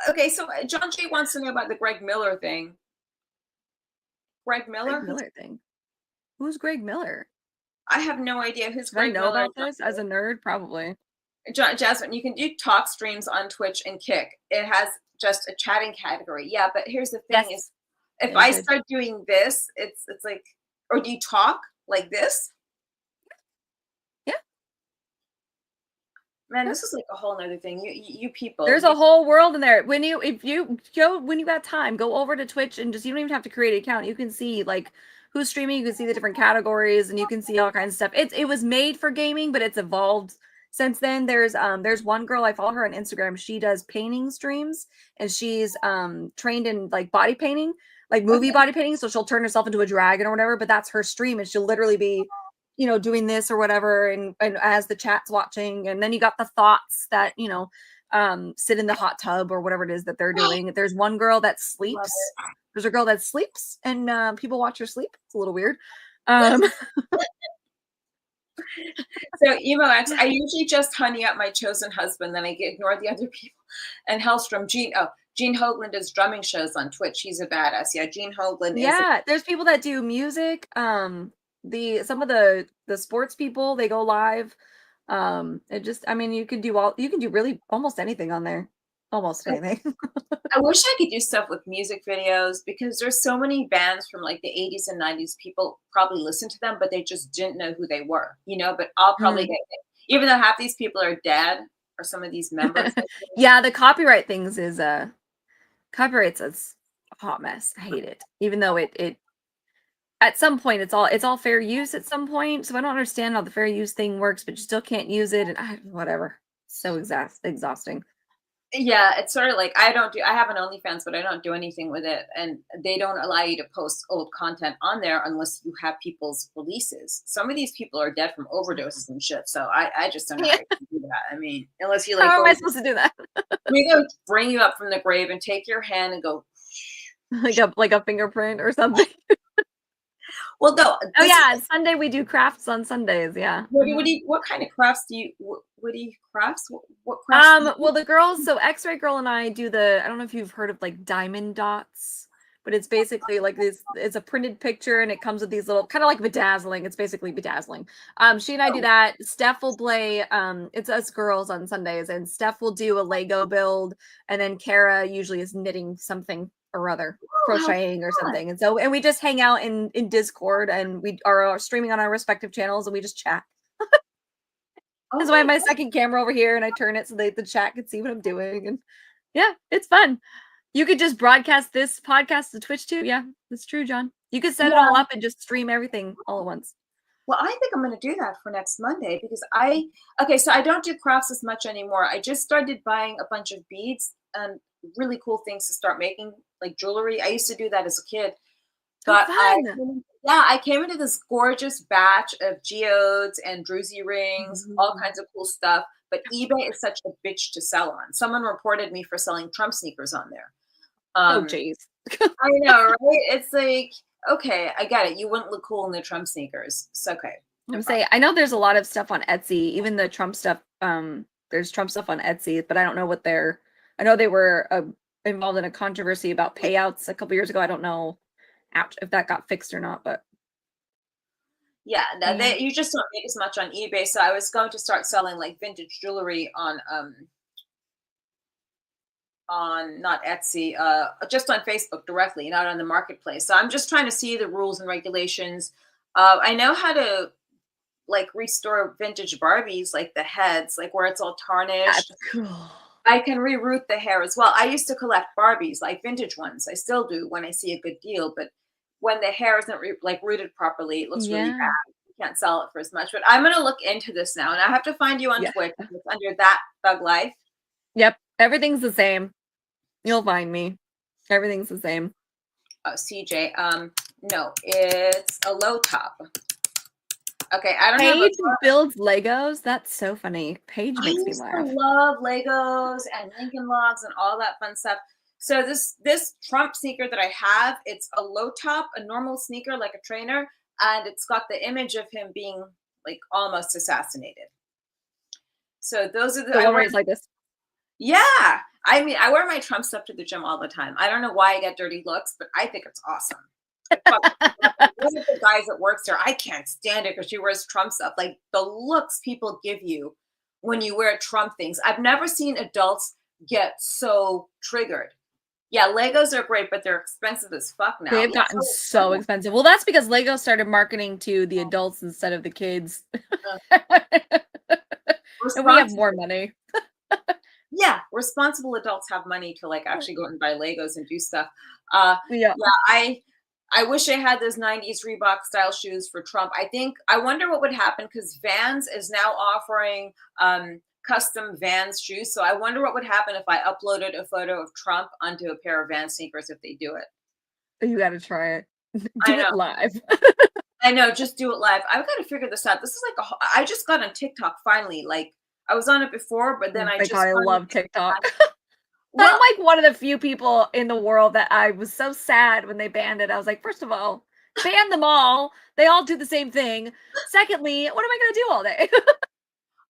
Okay, so John J wants to know about the Greg Miller thing. Greg Miller thing? Who's Greg Miller? I have no idea who's Greg Miller. I know about this as a nerd, probably. Jasmine, you can do talk streams on Twitch and Kick. It has just a chatting category. Yeah, but here's the thing is if I start doing this, it's like, or do you talk like this? Yeah. Man, this is like a whole nother thing. You people. There's a whole world in there. When you got time, go over to Twitch and just, you don't even have to create an account. You can see like who's streaming, you can see the different categories and you can see all kinds of stuff. It was made for gaming, but it's evolved since then. There's one girl, I follow her on Instagram. She does painting streams and she's trained in like body painting, like movie body painting. So she'll turn herself into a dragon or whatever, but that's her stream and she'll literally be, doing this or whatever. And as the chat's watching, and then you got the thoughts that, sit in the hot tub or whatever it is that they're doing. There's one girl that sleeps. There's a girl that sleeps and people watch her sleep. It's a little weird. So Emo X, I usually just honey up my chosen husband, then I ignore the other people. And Hellstrom, Gene Hoagland does drumming shows on Twitch. He's a badass. Yeah, Gene Hoagland. Yeah, there's people that do music. some of the sports people, they go live. It just, I mean, you can do really almost anything on there. Almost anything. I wish I could do stuff with music videos because there's so many bands from like the 80s and 90s. People probably listened to them, but they just didn't know who they were, But I'll probably get it. Even though half these people are dead, or some of these members. Yeah, the copyright things is copyrights is a hot mess. I hate it. Even though it at some point it's all fair use at some point. So I don't understand how the fair use thing works, but you still can't use it, and whatever. So exhausting. Yeah, it's sort of like I have an OnlyFans, but I don't do anything with it. And they don't allow you to post old content on there unless you have people's releases. Some of these people are dead from overdoses and shit. So I just don't know how you can do that. I mean, unless you like, how am I supposed to do that? We go bring you up from the grave and take your hand and go like a fingerprint or something. Well, no. Oh yeah, Sunday we do crafts on Sundays. Yeah. What kind of crafts do you? What do you crafts? What crafts? Well, the girls. So X-Ray Girl and I do I don't know if you've heard of like diamond dots, but it's basically like this. It's a printed picture and it comes with these little kind of like bedazzling. It's basically bedazzling. She and I do that. Steph will play. It's us girls on Sundays, and Steph will do a Lego build, and then Kara usually is knitting something or other, crocheting or something. And we just hang out in Discord, and we are streaming on our respective channels, and we just chat. That's why I have my second camera over here, and I turn it so the chat can see what I'm doing. And yeah, it's fun. You could just broadcast this podcast to Twitch too. Yeah, that's true, John. You could set it all up and just stream everything all at once. Well, I think I'm going to do that for next Monday because so I don't do crafts as much anymore. I just started buying a bunch of beads and really cool things to start making, like jewelry. I used to do that as a kid. But I came into this gorgeous batch of geodes and druzy rings, all kinds of cool stuff. But eBay is such a bitch to sell on. Someone reported me for selling Trump sneakers on there. Oh, jeez. I know, right? It's like, okay, I get it. You wouldn't look cool in the Trump sneakers. It's okay. I'm saying, I know there's a lot of stuff on Etsy, even the Trump stuff. There's Trump stuff on Etsy, but I don't know what I know they were involved in a controversy about payouts a couple years ago. I don't know if that got fixed or not, but yeah, you just don't make as much on eBay. So I was going to start selling like vintage jewelry on not Etsy, just on Facebook directly, not on the marketplace. So I'm just trying to see the rules and regulations. I know how to like restore vintage Barbies, like the heads, like where it's all tarnished. That's cool. I can reroute the hair as well. I used to collect Barbies, like vintage ones. I still do when I see a good deal, but when the hair isn't rooted properly, it looks really bad. You can't sell it for as much. But I'm going to look into this now, and I have to find you on Twitch. It's under That Thug Life. Yep, everything's the same. You'll find me. Everything's the same. Oh, CJ. No, it's a low top. Okay, I don't know. Paige builds Legos. That's so funny. Paige makes me laugh. I love Legos and Lincoln Logs and all that fun stuff. So this Trump sneaker that I have, it's a low top, a normal sneaker like a trainer, and it's got the image of him being like almost assassinated. So those are the ones like this. Yeah. I mean, I wear my Trump stuff to the gym all the time. I don't know why I get dirty looks, but I think it's awesome. One of the guys that works there, I can't stand it because she wears Trump stuff. Like the looks people give you when you wear Trump things. I've never seen adults get so triggered. Yeah, Legos are great, but they're expensive as fuck now. They've gotten so expensive. Well, that's because Lego started marketing to the adults instead of the kids. And we have more money. Yeah, responsible adults have money to like actually go out and buy Legos and do stuff. Yeah, I wish I had those 90s Reebok style shoes for Trump. I wonder what would happen because Vans is now offering custom Vans shoes. So I wonder what would happen if I uploaded a photo of Trump onto a pair of Vans sneakers if they do it. You got to try it. Do it live. I know, just do it live. I've got to figure this out. This is like I just got on TikTok finally. Like I was on it before, but then I love TikTok. Well, I'm like one of the few people in the world that I was so sad when they banned it. I was like, first of all, ban them all. They all do the same thing. Secondly, what am I going to do all day?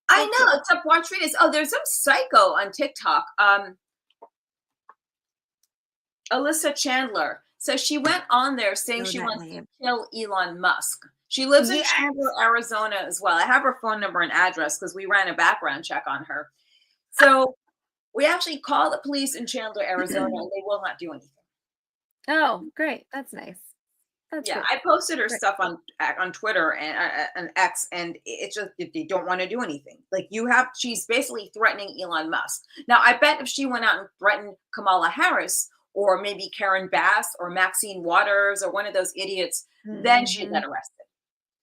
I know, except watch videos. Oh, there's some psycho on TikTok. Alyssa Chandler. So she went on there saying she wants to kill Elon Musk. She lives in Yes. Chandler, Arizona as well. I have her phone number and address because we ran a background check on her. So we actually call the police in Chandler, Arizona, and they will not do anything. Oh, great. That's nice. That's Yeah, good. I posted her Great. stuff on Twitter and X, and it's just they don't want to do anything. Like she's basically threatening Elon Musk. Now, I bet if she went out and threatened Kamala Harris or maybe Karen Bass or Maxine Waters or one of those idiots, then she'd Mhm. get arrested.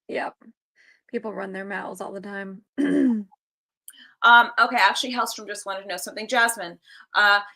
Yep. People run their mouths all the time. Okay, actually, Hellstrom just wanted to know something. Jasmine,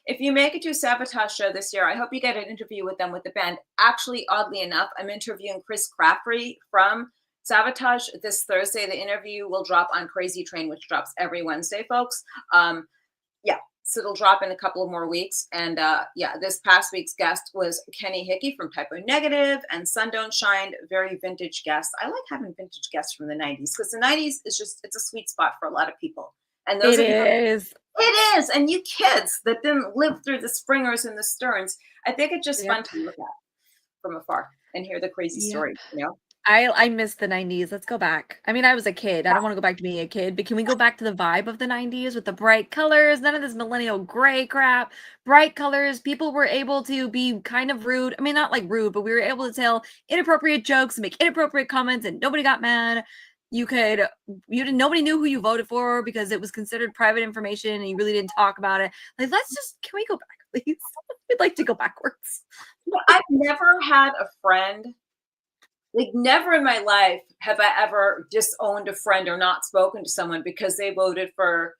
if you make it to a Sabotage show this year, I hope you get an interview with them with the band. Actually, oddly enough, I'm interviewing Chris Craffrey from Sabotage this Thursday. The interview will drop on Crazy Train, which drops every Wednesday, folks. Yeah, so it'll drop in a couple of more weeks. And yeah, this past week's guest was Kenny Hickey from Typo Negative and Sun Don't Shine, very vintage guest. I like having vintage guests from the 90s because the 90s is it's a sweet spot for a lot of people. And those It is. it is. And you kids that didn't live through the Springers and the Sterns, I think it's just fun Yep. to look at from afar and hear the crazy Yep. stories, you know? I miss the 90s. Let's go back. I mean, I was a kid. I don't want to go back to being a kid, but can we go back to the vibe of the 90s with the bright colors? None of this millennial gray crap. Bright colors. People were able to be kind of rude. I mean, not like rude, but we were able to tell inappropriate jokes, make inappropriate comments, and nobody got mad. Nobody knew who you voted for because it was considered private information and you really didn't talk about it. Like, can we go back, please? We'd like to go backwards. I've never had a friend. Like, never in my life have I ever disowned a friend or not spoken to someone because they voted for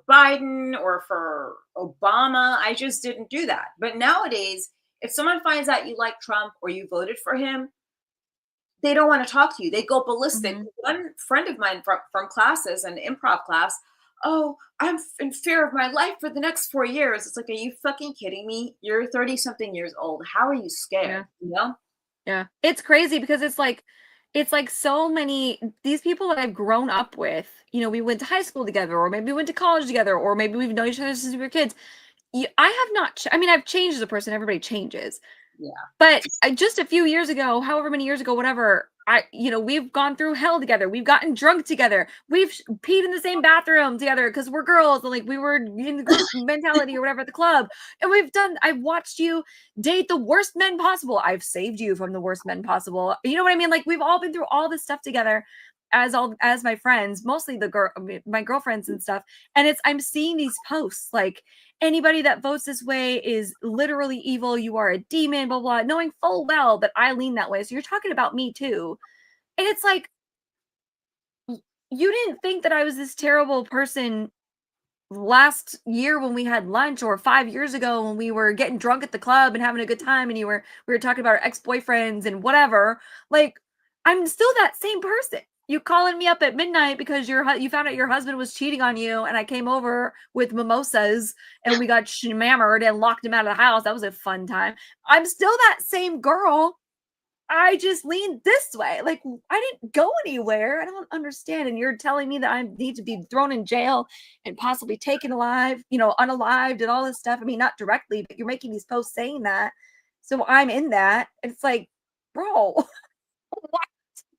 Biden or for Obama. I just didn't do that. But nowadays, if someone finds out you like Trump or you voted for him, they don't want to talk to you. They go ballistic. Mhm. One friend of mine from classes, an improv class, oh, I'm in fear of my life for the next 4 years. It's like, are you fucking kidding me? You're 30 something years old. How are you scared? Yeah. You know? Yeah. It's crazy because it's like so many these people that I've grown up with, we went to high school together, or maybe we went to college together, or maybe we've known each other since we were kids. I have not, I mean, I've changed as a person. Everybody changes. Yeah. But just a few years ago, however many years ago, whatever, we've gone through hell together. We've gotten drunk together. We've peed in the same bathroom together because we're girls and like we were in the group mentality or whatever at the club. And I've watched you date the worst men possible. I've saved you from the worst men possible. You know what I mean? Like we've all been through all this stuff together as my friends, mostly my girlfriends and stuff. And I'm seeing these posts like, anybody that votes this way is literally evil. You are a demon, blah, blah, knowing full well that I lean that way. So you're talking about me too. And it's like, you didn't think that I was this terrible person last year when we had lunch, or 5 years ago when we were getting drunk at the club and having a good time and we were talking about our ex-boyfriends and whatever. Like, I'm still that same person. You calling me up at midnight because you found out your husband was cheating on you, and I came over with mimosas and we got shammered and locked him out of the house. That was a fun time. I'm still that same girl. I just leaned this way. Like, I didn't go anywhere. I don't understand. And you're telling me that I need to be thrown in jail and possibly taken alive, unalived and all this stuff. I mean, not directly, but you're making these posts saying that. So I'm in that. And it's like, bro, what?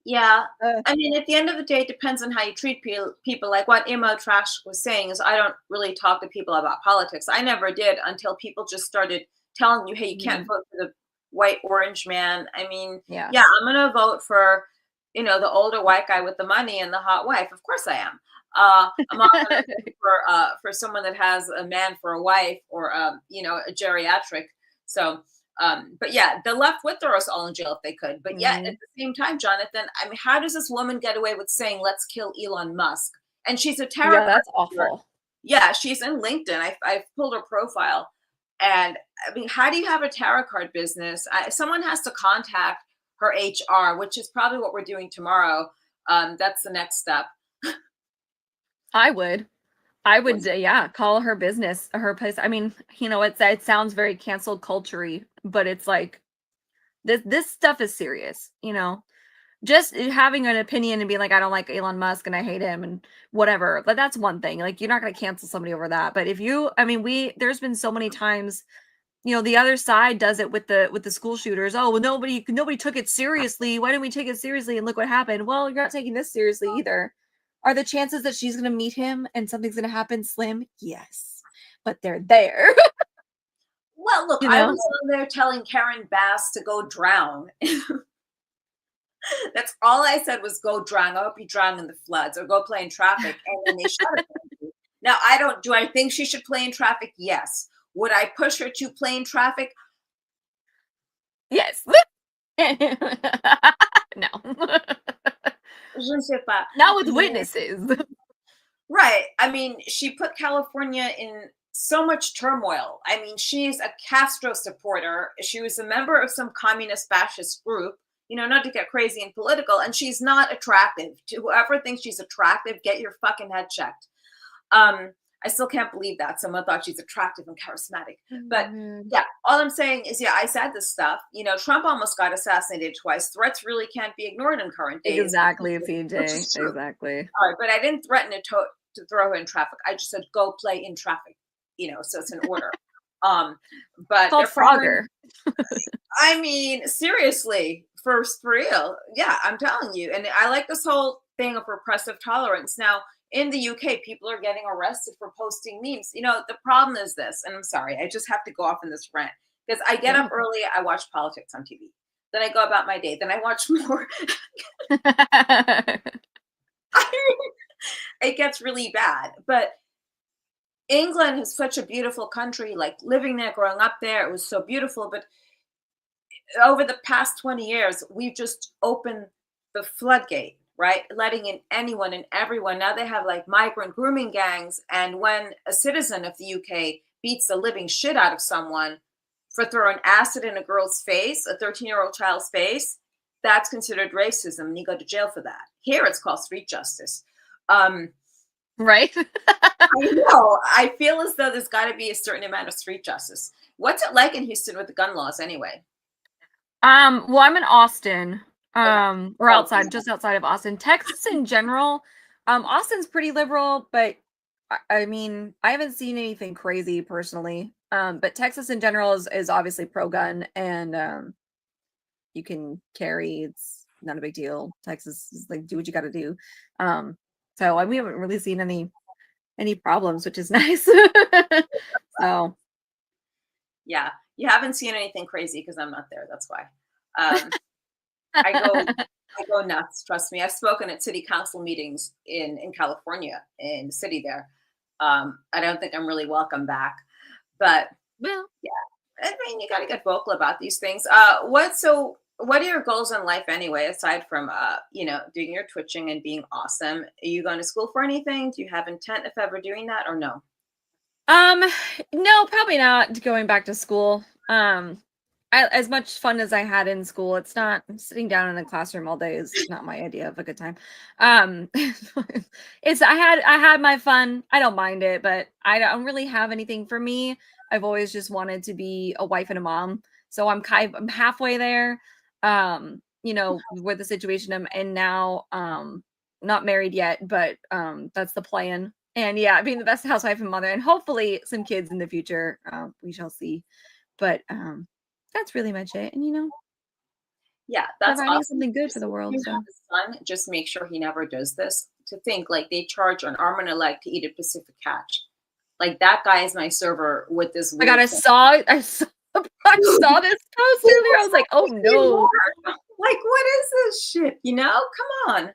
Yeah. I mean, at the end of the day, it depends on how you treat people. Like what Imo Trash was saying is, I don't really talk to people about politics. I never did until people just started telling you, hey, you can't vote for the white orange man. I mean, yeah, I'm going to vote for, the older white guy with the money and the hot wife. Of course I am. I'm not going to vote for someone that has a man for a wife or, a geriatric. So, but yeah, the left would throw us all in jail if they could. But yet, at the same time, Jonathan, I mean, how does this woman get away with saying, let's kill Elon Musk? And she's a tarot. Yeah, that's awful. Yeah, she's in LinkedIn. I've pulled her profile. And I mean, how do you have a tarot card business? Someone has to contact her HR, which is probably what we're doing tomorrow. That's the next step. I would, yeah, call her business, her place. I mean, it sounds very cancel culture-y, but it's like, this stuff is serious, just having an opinion and being like, I don't like Elon Musk and I hate him and whatever. But that's one thing. Like, you're not going to cancel somebody over that. But there's been so many times, the other side does it with the school shooters. Oh, well, nobody took it seriously. Why didn't we take it seriously? And look what happened. Well, you're not taking this seriously either. Are the chances that she's going to meet him and something's going to happen slim? Yes, but they're there. Well, look, I was on there telling Karen Bass to go drown. That's all I said was go drown. I hope you drown in the floods or go play in traffic. And then they shot her. Now, do I think she should play in traffic? Yes. Would I push her to play in traffic? Yes. No. Je ne sais pas. Not with witnesses. Right. I mean, she put California in so much turmoil. I mean, she's a Castro supporter. She was a member of some communist fascist group, not to get crazy and political, and she's not attractive. To whoever thinks she's attractive, get your fucking head checked. I still can't believe that someone thought she's attractive and charismatic. But yeah, all I'm saying is, I said this stuff. Trump almost got assassinated twice. Threats really can't be ignored in current days. Exactly, PJ. Exactly. All right, but I didn't threaten to throw her in traffic. I just said go play in traffic. So it's an order. But it's called Frogger. I mean, seriously, for real. Yeah, I'm telling you. And I like this whole thing of repressive tolerance. Now, in the UK, people are getting arrested for posting memes. The problem is this, and I'm sorry, I just have to go off on this rant because I get up early, I watch politics on TV. Then I go about my day. Then I watch more. It gets really bad. But England is such a beautiful country. Like living there, growing up there, it was so beautiful. But over the past 20 years, we've just opened the floodgate, right? Letting in anyone and everyone. Now they have like migrant grooming gangs. And when a citizen of the UK beats the living shit out of someone for throwing acid in a girl's face, a 13-year-old child's face, that's considered racism and you go to jail for that. Here it's called street justice. Right? I know. I feel as though there's got to be a certain amount of street justice. What's it like in Houston with the gun laws anyway? Well, I'm in Austin. Or outside, just outside of Austin. Texas in general, Austin's pretty liberal, but I mean, I haven't seen anything crazy personally. But Texas in general is obviously pro-gun, and you can carry. It's not a big deal. Texas is like, do what you got to do. So we haven't really seen any problems, which is nice. So yeah, you haven't seen anything crazy because I'm not there. That's why. I go nuts. Trust me. I've spoken at city council meetings in California, in the city there. I don't think I'm really welcome back, but yeah, I mean, you got to get vocal about these things. What are your goals in life anyway, aside from, doing your twitching and being awesome? Are you going to school for anything? Do you have intent of ever doing that or no? No, probably not going back to school. As much fun as I had in school, it's not sitting down in a classroom all day is not my idea of a good time. I had my fun. I don't mind it, but I don't really have anything for me. I've always just wanted to be a wife and a mom. So I'm halfway there. With the situation I'm in now, not married yet, but that's the plan. And yeah, being the best housewife and mother, and hopefully some kids in the future. We shall see. But that's really much it. And yeah, that's providing awesome. something good for the world. You So have a son, just make sure he never does this. To think like they charge an arm and a leg to eat a Pacific catch. Like that guy is my server with this. I saw this post earlier. I was like, oh no. Like, what is this shit? Come on.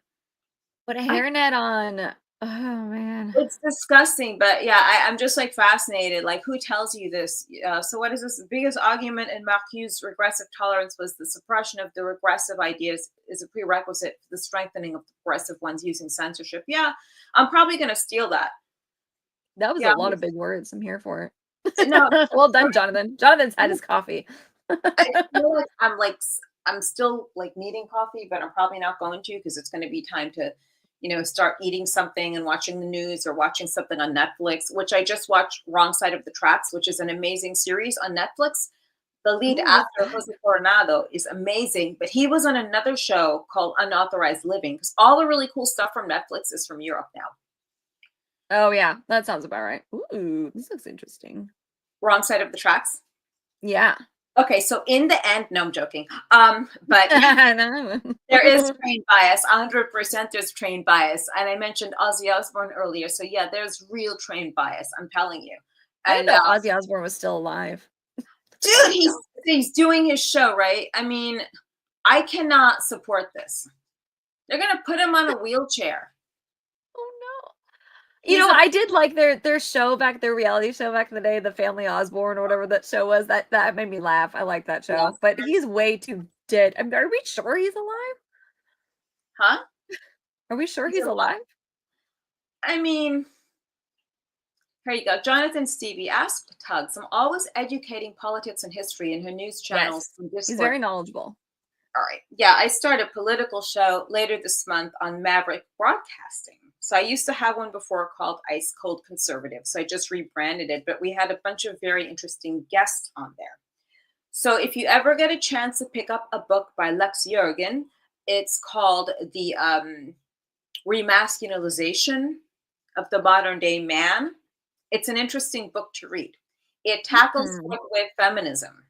Put a hairnet on. Oh man. It's disgusting. But yeah, I'm just like fascinated. Like, who tells you this? So what is this? The biggest argument in Marcuse's regressive tolerance was the suppression of the regressive ideas is a prerequisite for the strengthening of the progressive ones using censorship. Yeah, I'm probably going to steal that. That was a lot of big words. I'm here for it. No, well done, Jonathan. Jonathan's had his coffee. I feel like I'm still like needing coffee, but I'm probably not going to because it's going to be time to, start eating something and watching the news or watching something on Netflix, which I just watched Wrong Side of the Tracks, which is an amazing series on Netflix. The lead actor, Jose Coronado, is amazing, but he was on another show called Unauthorized Living because all the really cool stuff from Netflix is from Europe now. Oh yeah, that sounds about right. Ooh, this looks interesting. Wrong Side of the Tracks. Yeah. Okay, so in the end, no, I'm joking. But No. there is trained bias. 100% there's trained bias. And I mentioned Ozzy Osbourne earlier. So yeah, there's real trained bias. I'm telling you. I didn't And know Ozzy Osbourne was still alive. dude, he's doing his show, right? I mean, I cannot support this. They're gonna put him on a wheelchair. Oh no. You He's know, a I did like their reality show back in the day, the Family Osborne or whatever that show was. That made me laugh. I like that show. But he's way too dead. I mean, are we sure he's alive? huh? Are we sure He's he's a- alive? I mean, here you go. Jonathan Stevie asked Tuggs. I'm always educating politics and history in her news channels Yes. from He's Discord. very knowledgeable. All right. Yeah, I start a political show later this month on Maverick Broadcasting. So I used to have one before called Ice Cold Conservative. So I just rebranded it, but we had a bunch of very interesting guests on there. So if you ever get a chance to pick up a book by Lex Jurgen, it's called The Remasculinization of the Modern Day Man. It's an interesting book to read. It tackles Mm. it with feminism.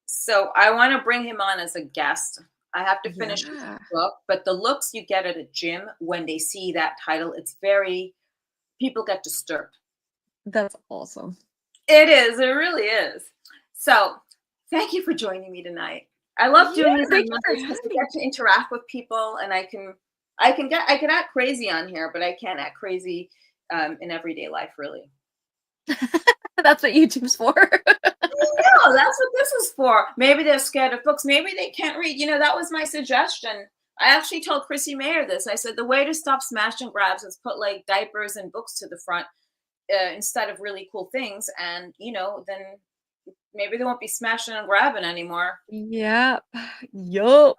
So I want to bring him on as a guest. I have to finish his Yeah. book, but the looks you get at a gym when they see that title, it's very, people get disturbed. That's awesome. It is, it really is. So thank you for joining me tonight. I love doing these thank you for because I having get to interact with people, and I can act crazy on here, but I can't act crazy in everyday life, really. That's what YouTube's for. No, that's what this is for. Maybe they're scared of books. Maybe they can't read. You know, that was my suggestion. I actually told Chrissy Mayer this. I said the way to stop smash and grabs is put like diapers and books to the front instead of really cool things, and you know, then maybe they won't be smashing and grabbing anymore. Yep. Yup.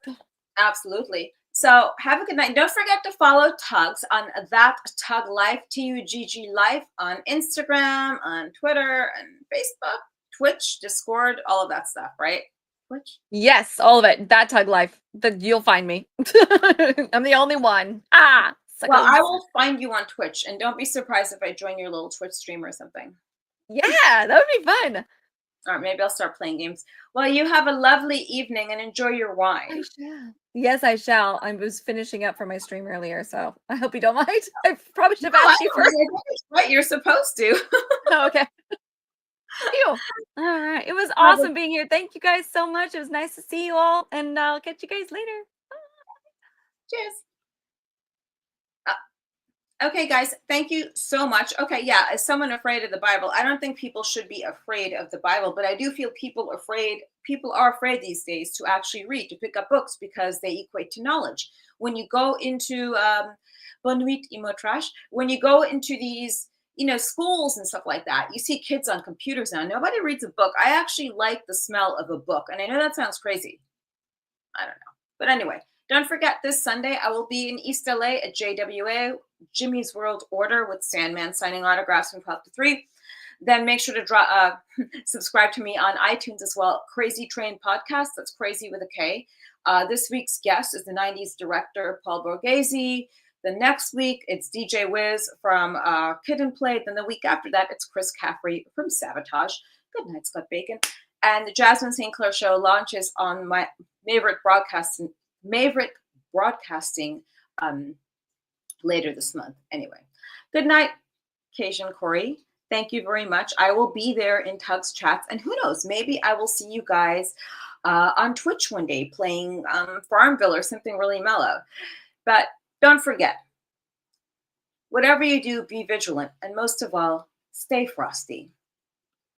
Absolutely. So have a good night. Don't forget to follow Tuggs on that Tug Life, Tugg Life on Instagram, on Twitter, and Facebook, Twitch, Discord, all of that stuff, right? Twitch? Yes, all of it. That Tug Life. You'll find me. I'm the only one. Well, Suckers. I will find you on Twitch, and don't be surprised if I join your little Twitch stream or something. Yeah, that would be fun. All right, maybe I'll start playing games. Well, you have a lovely evening and enjoy your I wine. shall. Yes, I shall. I was finishing up for my stream earlier, so I hope you don't mind. I probably should have Oh, asked you first. What you're supposed to. Oh, okay. Phew. All right. It was awesome being here. Thank you guys so much. It was nice to see you all, and I'll catch you guys later. Cheers. Okay, guys, thank you so much. Okay, yeah, as someone afraid of the Bible, I don't think people should be afraid of the Bible, but I do feel people are afraid these days to actually read, to pick up books because they equate to knowledge. When you go into Bonne nuit, Imotrash, when you go into these, you know, schools and stuff like that, you see kids on computers now. Nobody reads a book. I actually like the smell of a book, and I know that sounds crazy. I don't know. But anyway, don't forget this Sunday, I will be in East LA at JWA, Jimmy's World Order with Sandman signing autographs from 12 to 3. Then make sure to subscribe to me on iTunes as well. Crazy Train Podcast. That's crazy with a K. This week's guest is the 90s director, Paul Borghese. The next week, it's DJ Wiz from Kid and Play. Then the week after that, it's Chris Caffrey from Sabotage. Good night, Scott Bacon. And the Jasmine St. Clair Show launches on my Maverick Broadcasting later this month. Anyway, good night, Cajun Corey. Thank you very much. I will be there in Tug's chats, and who knows, maybe I will see you guys on Twitch one day playing Farmville or something really mellow. But don't forget, whatever you do, be vigilant, and most of all, stay frosty.